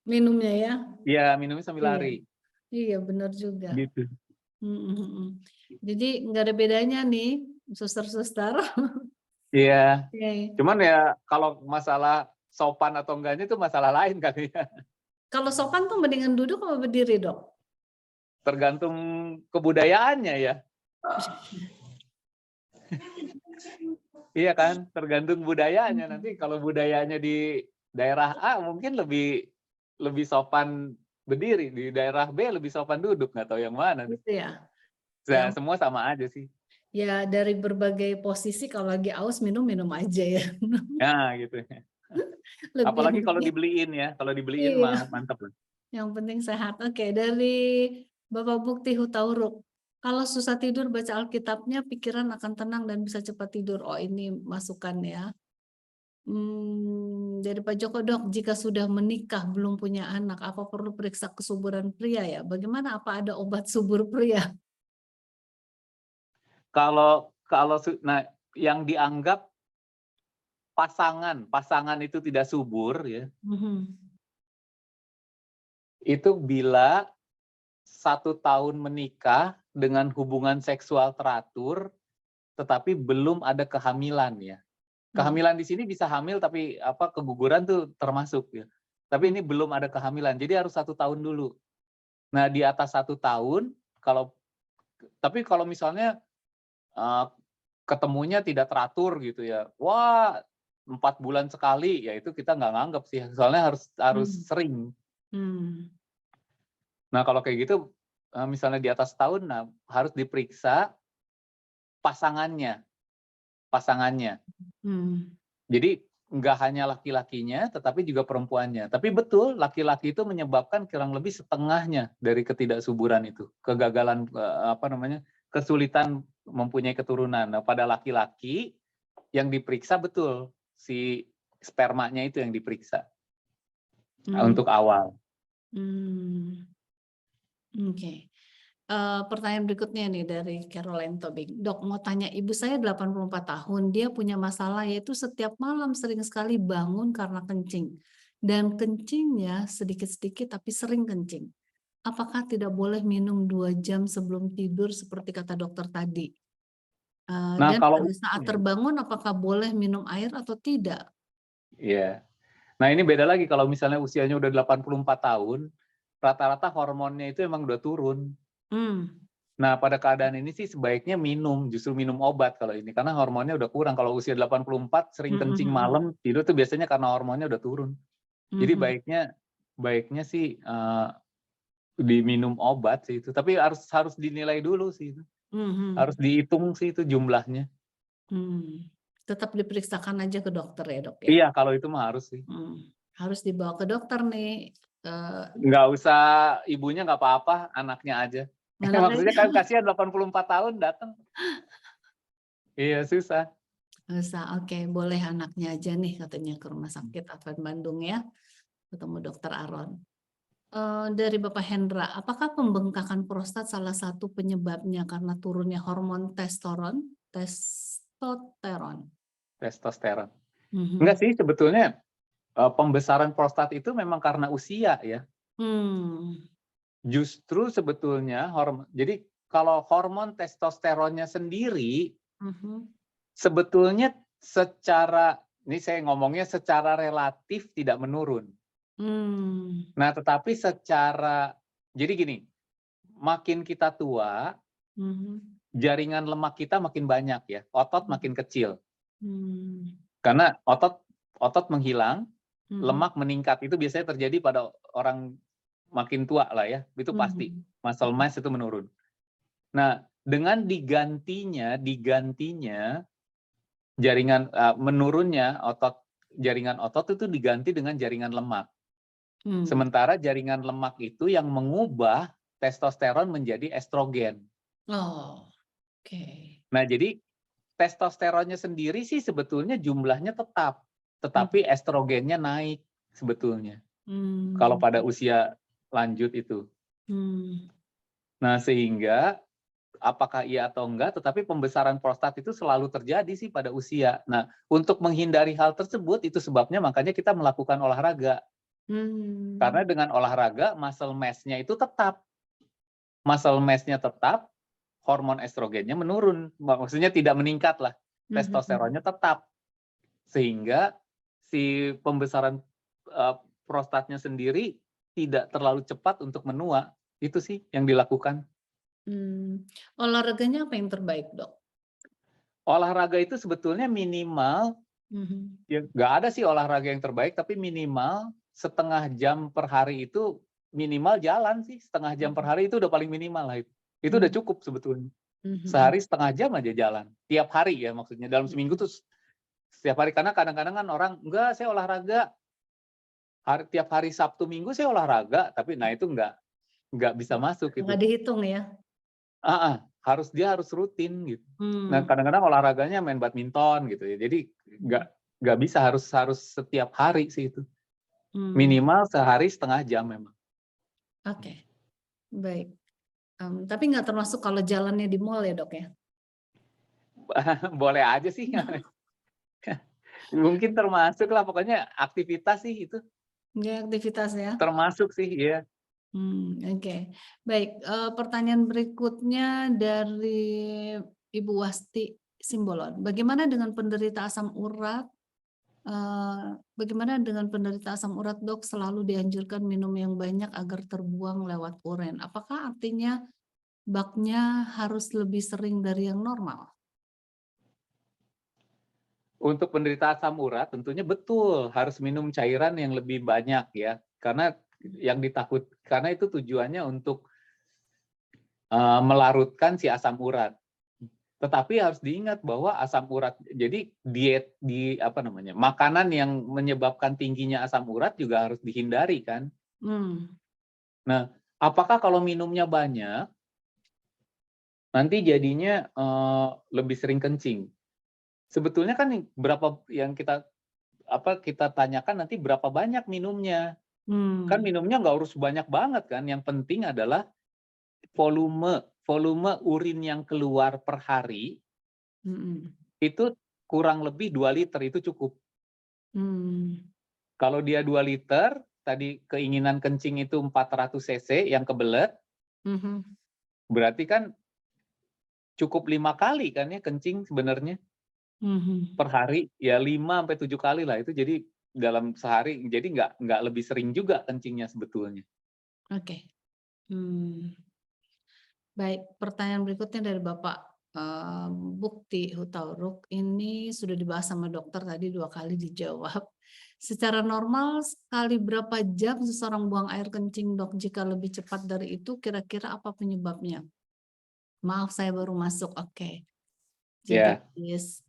Minumnya ya? Iya, minumnya sambil lari. Iya, benar juga. Gitu. Jadi nggak ada bedanya nih, suster-suster. Iya. Cuman ya kalau masalah sopan atau enggaknya itu masalah lain kali ya. Kalau sopan tuh mendingan duduk atau berdiri, Dok? Tergantung kebudayaannya ya. Iya kan, tergantung budayanya. Nanti kalau budayanya di daerah A mungkin lebih sopan berdiri, di daerah B lebih sopan duduk, nggak tahu yang mana. Gitu ya. Nah, semua sama aja sih. Ya dari berbagai posisi kalau lagi aus minum aja ya. Ya gitu. Lebih Apalagi kalau baik dibeliin ya, kalau dibeliin iya, mah mantap loh. yang penting sehat. Oke, dari Bapak Bukti Hutauruk. Kalau susah tidur baca Alkitabnya, pikiran akan tenang dan bisa cepat tidur. Oh, ini masukan ya. Dari Pak Joko, Dok, jika sudah menikah belum punya anak, apa perlu periksa kesuburan pria ya? Bagaimana, apa ada obat subur pria? Nah, yang dianggap pasangan itu tidak subur ya, Mhm. itu bila 1 tahun menikah dengan hubungan seksual teratur, tetapi belum ada kehamilan ya. Hmm. Kehamilan di sini bisa hamil tapi keguguran tuh termasuk ya. Tapi ini belum ada kehamilan, jadi harus 1 tahun dulu. Nah di atas 1 tahun, tapi kalau misalnya ketemunya tidak teratur gitu ya, wah 4 bulan sekali, ya itu kita nggak nganggap sih, soalnya harus sering. Nah kalau kayak gitu, misalnya di atas tahun, nah harus diperiksa pasangannya. Jadi nggak hanya laki-lakinya, tetapi juga perempuannya. Tapi betul, laki-laki itu menyebabkan kurang lebih setengahnya dari ketidaksuburan itu, kegagalan kesulitan mempunyai keturunan. Nah, pada laki-laki yang diperiksa betul si spermanya itu yang diperiksa untuk awal. Oke. Pertanyaan berikutnya nih dari Caroline Tobing. Dok, mau tanya, ibu saya 84 tahun, dia punya masalah yaitu setiap malam sering sekali bangun karena kencing. Dan kencingnya sedikit-sedikit tapi sering kencing. Apakah tidak boleh minum 2 jam sebelum tidur seperti kata dokter tadi? Nah, Dan kalau pada saat terbangun apakah boleh minum air atau tidak? Iya. Nah, ini beda lagi kalau misalnya usianya udah 84 tahun, rata-rata hormonnya itu emang udah turun. Nah, pada keadaan ini sih sebaiknya justru minum obat kalau ini, karena hormonnya udah kurang. Kalau usia 84 sering kencing malam, tidur tuh biasanya karena hormonnya udah turun. Jadi baiknya sih diminum obat sih itu. Tapi harus dinilai dulu sih itu. Harus dihitung sih itu jumlahnya. Tetap diperiksakan aja ke dokter ya, Dok ya? Iya, kalau itu mah harus sih. Harus dibawa ke dokter nih. Nggak usah ibunya nggak apa-apa, anaknya aja. Maksudnya kan kasihan 84 tahun datang. Iya, susah. Oke, boleh anaknya aja nih katanya ke Rumah Sakit Advent Bandung ya, ketemu Dokter Aron. Dari Bapak Hendra, apakah pembengkakan prostat salah satu penyebabnya karena turunnya hormon testosteron? Enggak sih, sebetulnya pembesaran prostat itu memang karena usia ya. Justru sebetulnya jadi kalau hormon testosteronnya sendiri sebetulnya ini saya ngomongnya secara relatif tidak menurun. Nah, tetapi jadi gini, makin kita tua, jaringan lemak kita makin banyak ya, otot makin kecil. Karena otot menghilang, lemak meningkat. Itu biasanya terjadi pada orang makin tua lah ya, itu pasti. Muscle mass itu menurun. Nah, dengan digantinya menurunnya jaringan otot itu diganti dengan jaringan lemak. Sementara jaringan lemak itu yang mengubah testosteron menjadi estrogen. Oh, oke. Nah, jadi testosteronnya sendiri sih sebetulnya jumlahnya tetap, tetapi estrogennya naik sebetulnya. Kalau pada usia lanjut itu. Nah, sehingga apakah iya atau enggak, tetapi pembesaran prostat itu selalu terjadi sih pada usia. Nah, untuk menghindari hal tersebut, itu sebabnya makanya kita melakukan olahraga. Karena dengan olahraga, muscle mass-nya itu tetap. Muscle mass-nya tetap, hormon estrogennya menurun. Maksudnya tidak meningkat lah. Testosteronnya tetap. Sehingga si pembesaran prostatnya sendiri tidak terlalu cepat untuk menua. Itu sih yang dilakukan. Olahraganya apa yang terbaik, Dok? Olahraga itu sebetulnya minimal, ya nggak ada sih olahraga yang terbaik, tapi minimal setengah jam per hari itu minimal jalan sih. Setengah jam per hari itu udah paling minimal lah itu. Itu udah cukup sebetulnya. Sehari setengah jam aja jalan. Tiap hari ya maksudnya. Dalam seminggu tuh setiap hari. Karena kadang-kadang kan orang, enggak saya olahraga. Tiap hari Sabtu Minggu saya olahraga. Tapi nah itu enggak bisa masuk. Gitu. Nggak dihitung ya? Dia harus rutin gitu. Nah Hmm. kadang-kadang olahraganya main badminton gitu ya. Jadi enggak bisa harus setiap hari sih itu. Minimal sehari setengah jam memang. Oke, baik. Tapi nggak termasuk kalau jalannya di mall ya dok ya? Boleh aja sih. Mungkin termasuk lah, pokoknya aktivitas sih itu. Ya, aktivitas ya. Termasuk sih, ya. Oke. Baik, pertanyaan berikutnya dari Ibu Wasti Simbolon. Bagaimana dengan penderita asam urat? Bagaimana dengan penderita asam urat, dok? Selalu dianjurkan minum yang banyak agar terbuang lewat urin. Apakah artinya baknya harus lebih sering dari yang normal? Untuk penderita asam urat tentunya betul harus minum cairan yang lebih banyak ya. Karena itu tujuannya untuk melarutkan si asam urat. Tetapi harus diingat bahwa asam urat, jadi makanan yang menyebabkan tingginya asam urat juga harus dihindari kan. Nah, apakah kalau minumnya banyak nanti jadinya lebih sering kencing? Sebetulnya kan berapa yang kita tanyakan nanti berapa banyak minumnya. Kan minumnya nggak harus banyak banget kan. Yang penting adalah volume urin yang keluar per hari itu kurang lebih 2 liter itu cukup. Kalau dia 2 liter, tadi keinginan kencing itu 400 cc yang kebelet, berarti kan cukup 5 kali kan ya kencing sebenarnya. Per hari ya 5-7 kali lah itu, jadi dalam sehari, jadi nggak lebih sering juga kencingnya sebetulnya. Oke. Baik, pertanyaan berikutnya dari Bapak Bukti Hutauruk. Ini sudah dibahas sama dokter tadi 2 kali dijawab. Secara normal sekali berapa jam seseorang buang air kencing, dok? Jika lebih cepat dari itu kira-kira apa penyebabnya? Maaf saya baru masuk. Oke. Jadi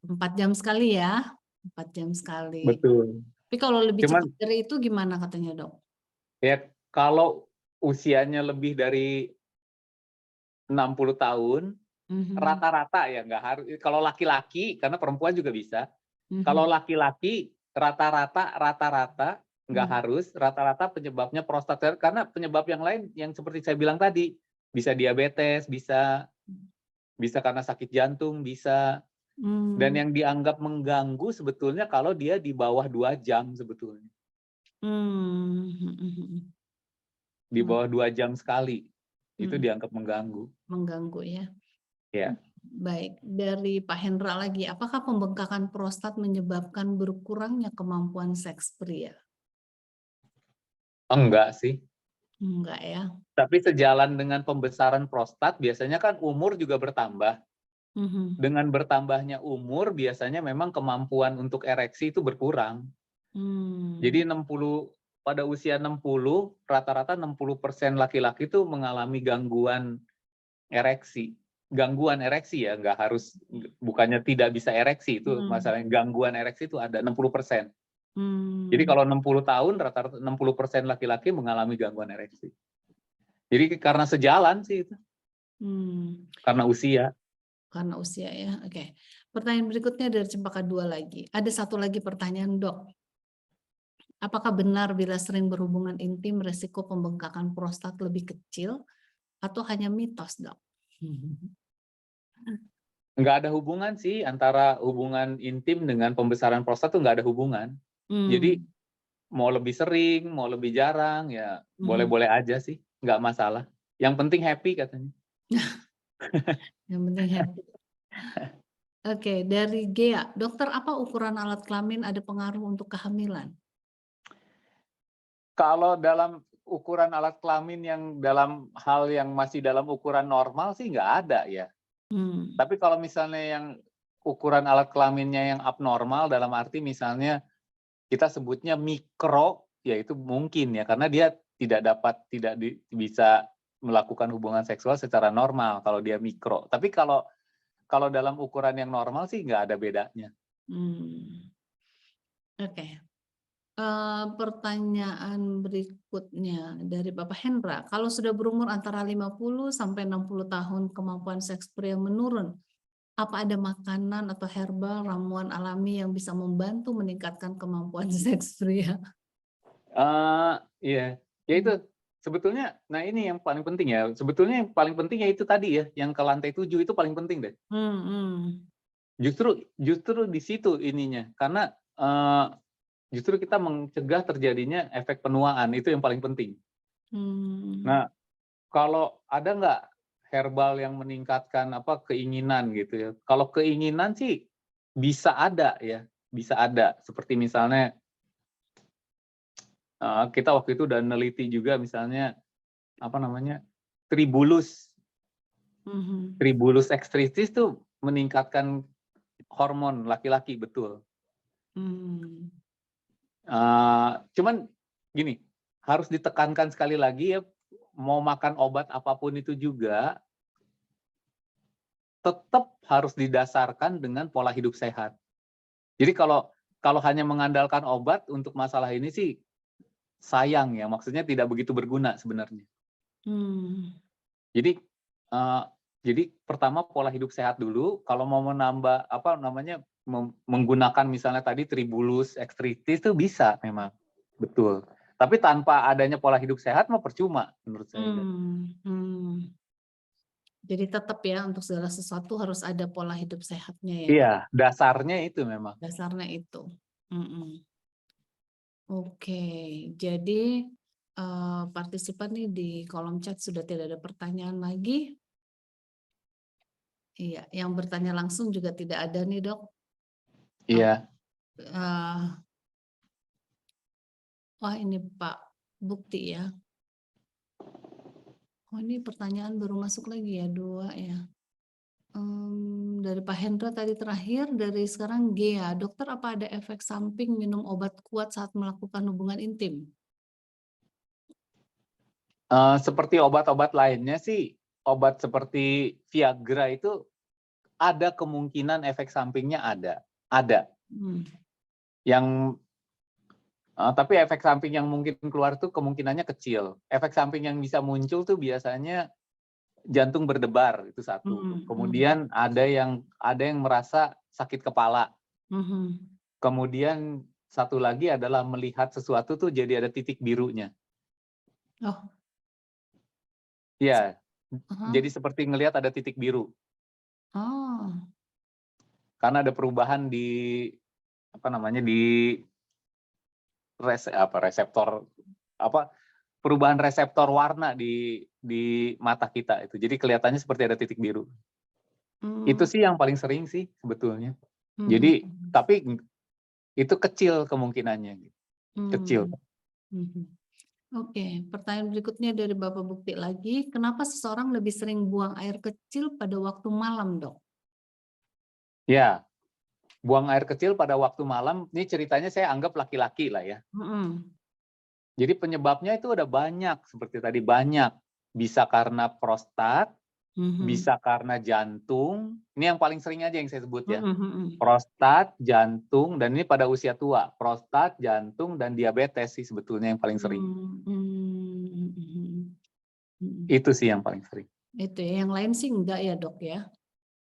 4 jam sekali ya, 4 jam sekali. Betul. Tapi kalau lebih cepat dari itu gimana katanya dok? Ya kalau usianya lebih dari 60 tahun, rata-rata ya nggak harus. Kalau laki-laki, karena perempuan juga bisa. Kalau laki-laki rata-rata nggak harus. Rata-rata penyebabnya prostat, karena penyebab yang lain yang seperti saya bilang tadi, bisa diabetes, bisa karena sakit jantung, bisa. Dan yang dianggap mengganggu sebetulnya kalau dia di bawah 2 jam sebetulnya. Di bawah 2 jam sekali. Itu dianggap mengganggu. Mengganggu ya. Ya. Baik, dari Pak Hendra lagi, apakah pembengkakan prostat menyebabkan berkurangnya kemampuan seks pria? Enggak sih. Enggak ya. Tapi sejalan dengan pembesaran prostat, biasanya kan umur juga bertambah. Dengan bertambahnya umur, biasanya memang kemampuan untuk ereksi itu berkurang. Jadi pada usia 60, rata-rata 60% laki-laki itu mengalami gangguan ereksi. Gangguan ereksi ya, nggak harus, bukannya tidak bisa ereksi, itu masalahnya gangguan ereksi itu ada 60%. Jadi kalau 60 tahun, rata-rata 60% laki-laki mengalami gangguan ereksi. Jadi karena sejalan sih itu. Karena usia. Karena usia ya, oke. Pertanyaan berikutnya dari Cempaka 2 lagi. Ada satu lagi pertanyaan dok. Apakah benar bila sering berhubungan intim resiko pembengkakan prostat lebih kecil atau hanya mitos, dok? Nggak ada hubungan sih antara hubungan intim dengan pembesaran prostat, tuh nggak ada hubungan. Jadi mau lebih sering, mau lebih jarang, ya boleh-boleh aja sih, nggak masalah. Yang penting happy katanya. Yang penting happy. Oke, dari Gea, dokter, apa ukuran alat kelamin ada pengaruh untuk kehamilan? Kalau dalam ukuran alat kelamin yang dalam hal yang masih dalam ukuran normal sih nggak ada ya. Tapi kalau misalnya yang ukuran alat kelaminnya yang abnormal, dalam arti misalnya kita sebutnya mikro, ya itu mungkin ya, karena dia tidak bisa melakukan hubungan seksual secara normal kalau dia mikro. Tapi kalau dalam ukuran yang normal sih nggak ada bedanya. Oke. Pertanyaan berikutnya dari Bapak Hendra, kalau sudah berumur antara 50 sampai 60 tahun kemampuan seks pria menurun, apa ada makanan atau herbal ramuan alami yang bisa membantu meningkatkan kemampuan seks pria? Iya, ya itu sebetulnya. Nah ini yang paling penting ya. Sebetulnya yang paling penting ya itu tadi ya, yang ke lantai 7 itu paling penting deh. Justru di situ ininya, karena justru kita mencegah terjadinya efek penuaan, itu yang paling penting. Nah, kalau ada nggak herbal yang meningkatkan keinginan gitu ya? Kalau keinginan sih bisa ada ya, bisa ada. Seperti misalnya kita waktu itu udah neliti juga misalnya tribulus ekstritis tuh meningkatkan hormon laki-laki, betul. Cuman gini, harus ditekankan sekali lagi ya, mau makan obat apapun itu juga tetap harus didasarkan dengan pola hidup sehat. Jadi kalau hanya mengandalkan obat untuk masalah ini sih sayang ya, maksudnya tidak begitu berguna sebenarnya. Jadi pertama pola hidup sehat dulu. Kalau mau menambah menggunakan misalnya tadi tribulus ekstritis itu bisa memang, betul. Tapi tanpa adanya pola hidup sehat mah percuma menurut saya. Jadi tetap ya untuk segala sesuatu harus ada pola hidup sehatnya ya. Iya, dasarnya itu memang. Dasarnya itu. Oke, jadi partisipan nih di kolom chat sudah tidak ada pertanyaan lagi. Iya, yang bertanya langsung juga tidak ada nih, Dok. Iya. Wah, ini Pak Bukti ya. Oh, ini pertanyaan baru masuk lagi ya, 2 ya. Dari Pak Hendra tadi terakhir, dari sekarang Gea. Dokter, apa ada efek samping minum obat kuat saat melakukan hubungan intim? Seperti obat-obat lainnya sih, obat seperti Viagra itu ada kemungkinan efek sampingnya ada. Tapi efek samping yang mungkin keluar tuh kemungkinannya kecil. Efek samping yang bisa muncul tuh biasanya jantung berdebar, itu satu. Kemudian ada yang merasa sakit kepala. Kemudian satu lagi adalah melihat sesuatu tuh jadi ada titik birunya. Oh. Ya, jadi seperti ngelihat ada titik biru. Oh. Karena ada perubahan di perubahan reseptor warna di mata kita itu. Jadi kelihatannya seperti ada titik biru. Itu sih yang paling sering sih sebetulnya. Jadi tapi itu kecil kemungkinannya. Kecil. Oke, pertanyaan berikutnya dari Bapak Bukti lagi. Kenapa seseorang lebih sering buang air kecil pada waktu malam, Dok? Ya, buang air kecil pada waktu malam, ini ceritanya saya anggap laki-laki lah ya. Jadi penyebabnya itu ada banyak, seperti tadi banyak. Bisa karena prostat, bisa karena jantung. Ini yang paling sering aja yang saya sebut ya. Prostat, jantung, dan ini pada usia tua. Prostat, jantung, dan diabetes sih sebetulnya yang paling sering. Itu sih yang paling sering. Itu ya, yang lain sih enggak ya, Dok ya?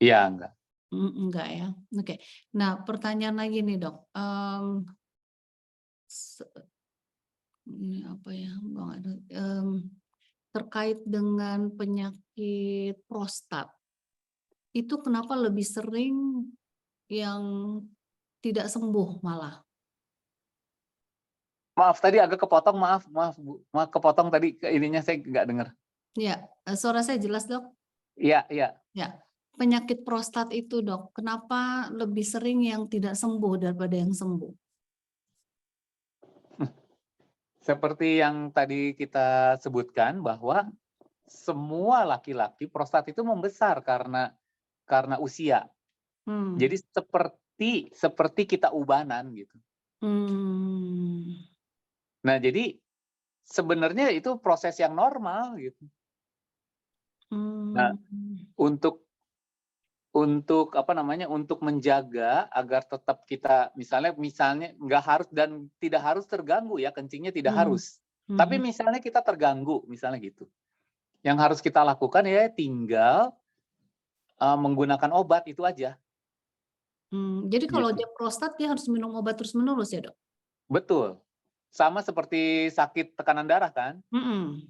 Iya, enggak. Enggak ya. Oke. Nah, pertanyaan lagi nih, Dok. Ini apa ya, Bang? Terkait dengan penyakit prostat, itu kenapa lebih sering yang tidak sembuh malah? Maaf, tadi agak kepotong, maaf Bu. Maaf kepotong tadi, ininya saya nggak dengar. Ya, suara saya jelas, Dok? Iya. Ya, penyakit prostat itu, Dok, kenapa lebih sering yang tidak sembuh daripada yang sembuh? Seperti yang tadi kita sebutkan bahwa semua laki-laki prostat itu membesar karena usia. Jadi seperti kita ubanan gitu. Nah, jadi sebenarnya itu proses yang normal gitu. Nah, Hmm. untuk apa namanya, untuk menjaga agar tetap kita misalnya nggak harus dan tidak harus terganggu ya, kencingnya tidak Hmm. harus. Tapi Mhm. misalnya kita terganggu, misalnya gitu. Yang harus kita lakukan ya tinggal menggunakan obat itu aja, Jadi kalau gitu. dia prostat dia harus minum obat terus-menerus ya, Dok? Betul. Sama seperti sakit tekanan darah kan, Mhm.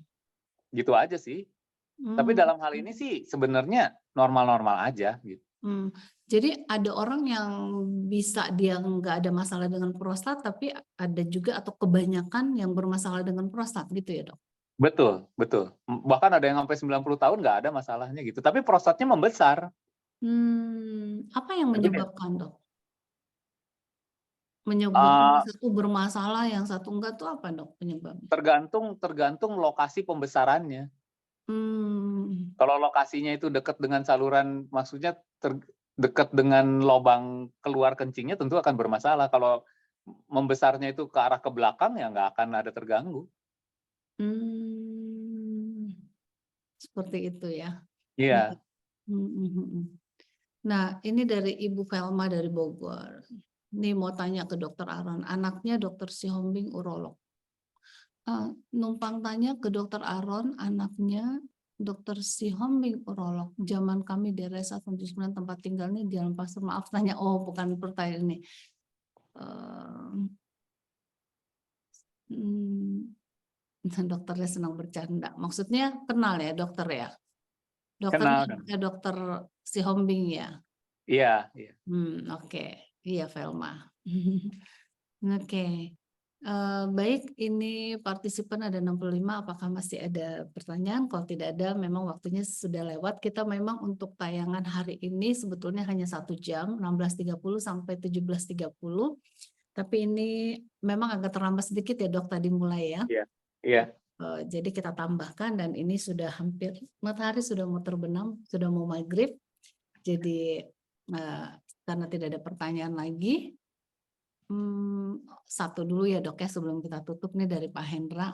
gitu aja sih. Tapi Mmm. dalam hal ini sih sebenarnya normal-normal aja gitu. Mmm. Jadi ada orang yang bisa dia nggak ada masalah dengan prostat, tapi ada juga atau kebanyakan yang bermasalah dengan prostat gitu ya, Dok? Betul, betul. Bahkan ada yang sampai 90 tahun nggak ada masalahnya gitu, tapi prostatnya membesar. Apa yang Itu dia. menyebabkan, Dok? Menyebabkan yang Eee, satu bermasalah, yang satu enggak tuh apa, Dok, penyebabnya? tergantung tergantung lokasi pembesarannya. Mmm. Kalau lokasinya itu dekat dengan saluran, maksudnya dekat dengan lubang keluar kencingnya tentu akan bermasalah. Kalau membesarnya itu ke arah ke belakang ya nggak akan ada terganggu. Mmm. Seperti itu ya? Baik. Iya, Mhm mhm. Nah, ini dari Ibu Velma dari Bogor. Ini mau tanya ke Dokter Aron, anaknya Dokter Sihombing urolog. Numpang tanya ke Dokter Aron, anaknya Dokter Sihombing urolog. Zaman kami di RSA 79 tempat tinggalnya di Jalan Pasir. Maaf tanya, oh bukan pertanyaan ini. Dokternya senang bercanda. Maksudnya kenal ya dokter ya? Dokternya kenal kan. anaknya Dokter Sihombing ya? Iya, iya. Oke. Iya, Velma. Oke. Baik, ini partisipan ada 65, apakah masih ada pertanyaan? Kalau tidak ada, memang waktunya sudah lewat. Kita memang untuk tayangan hari ini sebetulnya hanya 1 jam, 16.30 sampai 17.30. Tapi ini memang agak terlambat sedikit ya Dok tadi mulai ya. Iya, iya. Jadi kita tambahkan dan ini sudah hampir, matahari sudah mau terbenam, sudah mau maghrib. Jadi karena tidak ada pertanyaan lagi, satu dulu ya Dok ya sebelum kita tutup nih dari Pak Hendra.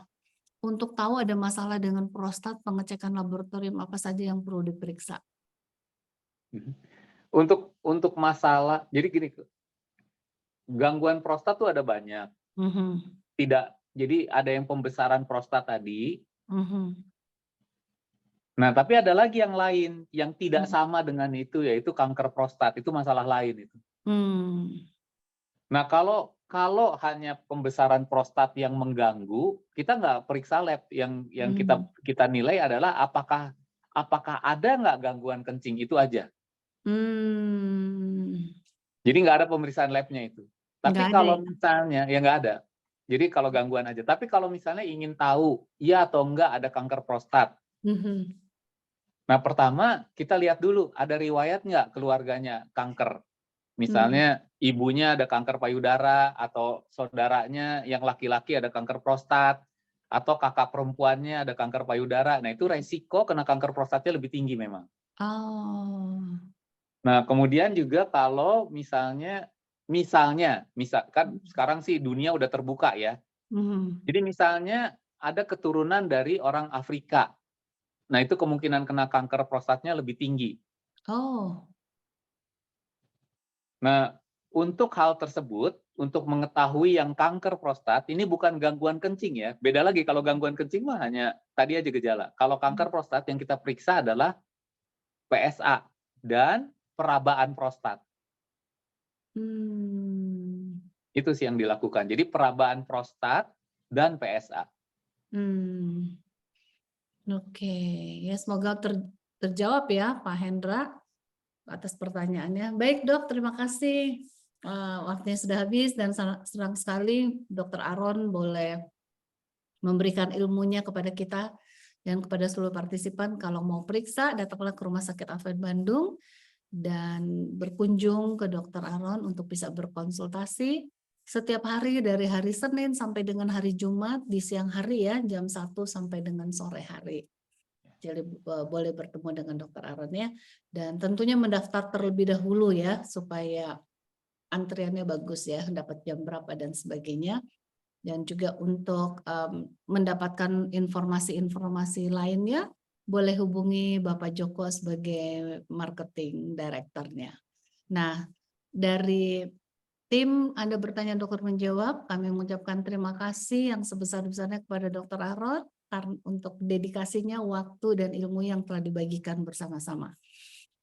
Untuk tahu ada masalah dengan prostat, pengecekan laboratorium apa saja yang perlu diperiksa? Mhm. Untuk masalah jadi gini, gangguan prostat tuh ada banyak. Mhm, Jadi ada yang pembesaran prostat tadi. mhm, Nah, tapi ada lagi yang lain yang tidak mhm. sama dengan itu, yaitu kanker prostat. Itu masalah lain itu. Mmm, Nah, kalau hanya pembesaran prostat yang mengganggu, kita nggak periksa lab. Yang mhm. kita nilai adalah apakah ada nggak gangguan kencing, itu aja. Mmm, Jadi nggak ada pemeriksaan labnya itu. nggak Tapi ada kalau ya? misalnya ya nggak ada. Jadi kalau gangguan aja. Tapi kalau misalnya ingin tahu iya atau enggak ada kanker prostat. Mhm, Nah, pertama kita lihat dulu ada riwayat nggak keluarganya kanker. mmm. Misalnya ibunya ada kanker payudara atau saudaranya yang laki-laki ada kanker prostat atau kakak perempuannya ada kanker payudara. Nah, itu resiko kena kanker prostatnya lebih tinggi memang. Oh. Nah, kemudian juga kalau misalkan sekarang sih dunia udah terbuka ya. Mhm. Jadi misalnya ada keturunan dari orang Afrika. Nah, itu kemungkinan kena kanker prostatnya lebih tinggi. Oh. Nah, untuk hal tersebut, untuk mengetahui yang kanker prostat, ini bukan gangguan kencing ya. Beda lagi, kalau gangguan kencing mah hanya tadi aja gejala. Kalau kanker prostat yang kita periksa adalah PSA dan perabaan prostat. Mmm. Itu sih yang dilakukan. Jadi perabaan prostat dan PSA. Mmm. Oke, ya semoga terjawab ya Pak Hendra atas pertanyaannya. Baik Dok, terima kasih. Waktunya sudah habis dan senang sekali Dokter Aron boleh memberikan ilmunya kepada kita dan kepada seluruh partisipan. Kalau mau periksa, datanglah ke Rumah Sakit Advent Bandung dan berkunjung ke Dokter Aron untuk bisa berkonsultasi setiap hari dari hari Senin sampai dengan hari Jumat di siang hari ya, jam 1 sampai dengan sore hari. Jadi boleh bertemu dengan Dokter Aron ya. Dan tentunya mendaftar terlebih dahulu ya supaya antriannya bagus ya, dapat jam berapa dan sebagainya. Dan juga untuk mendapatkan informasi-informasi lainnya boleh hubungi Bapak Joko sebagai marketing directornya. Nah, dari tim Anda bertanya dokter menjawab, kami mengucapkan terima kasih yang sebesar-besarnya kepada Dr. Aron untuk dedikasinya, waktu dan ilmu yang telah dibagikan bersama-sama.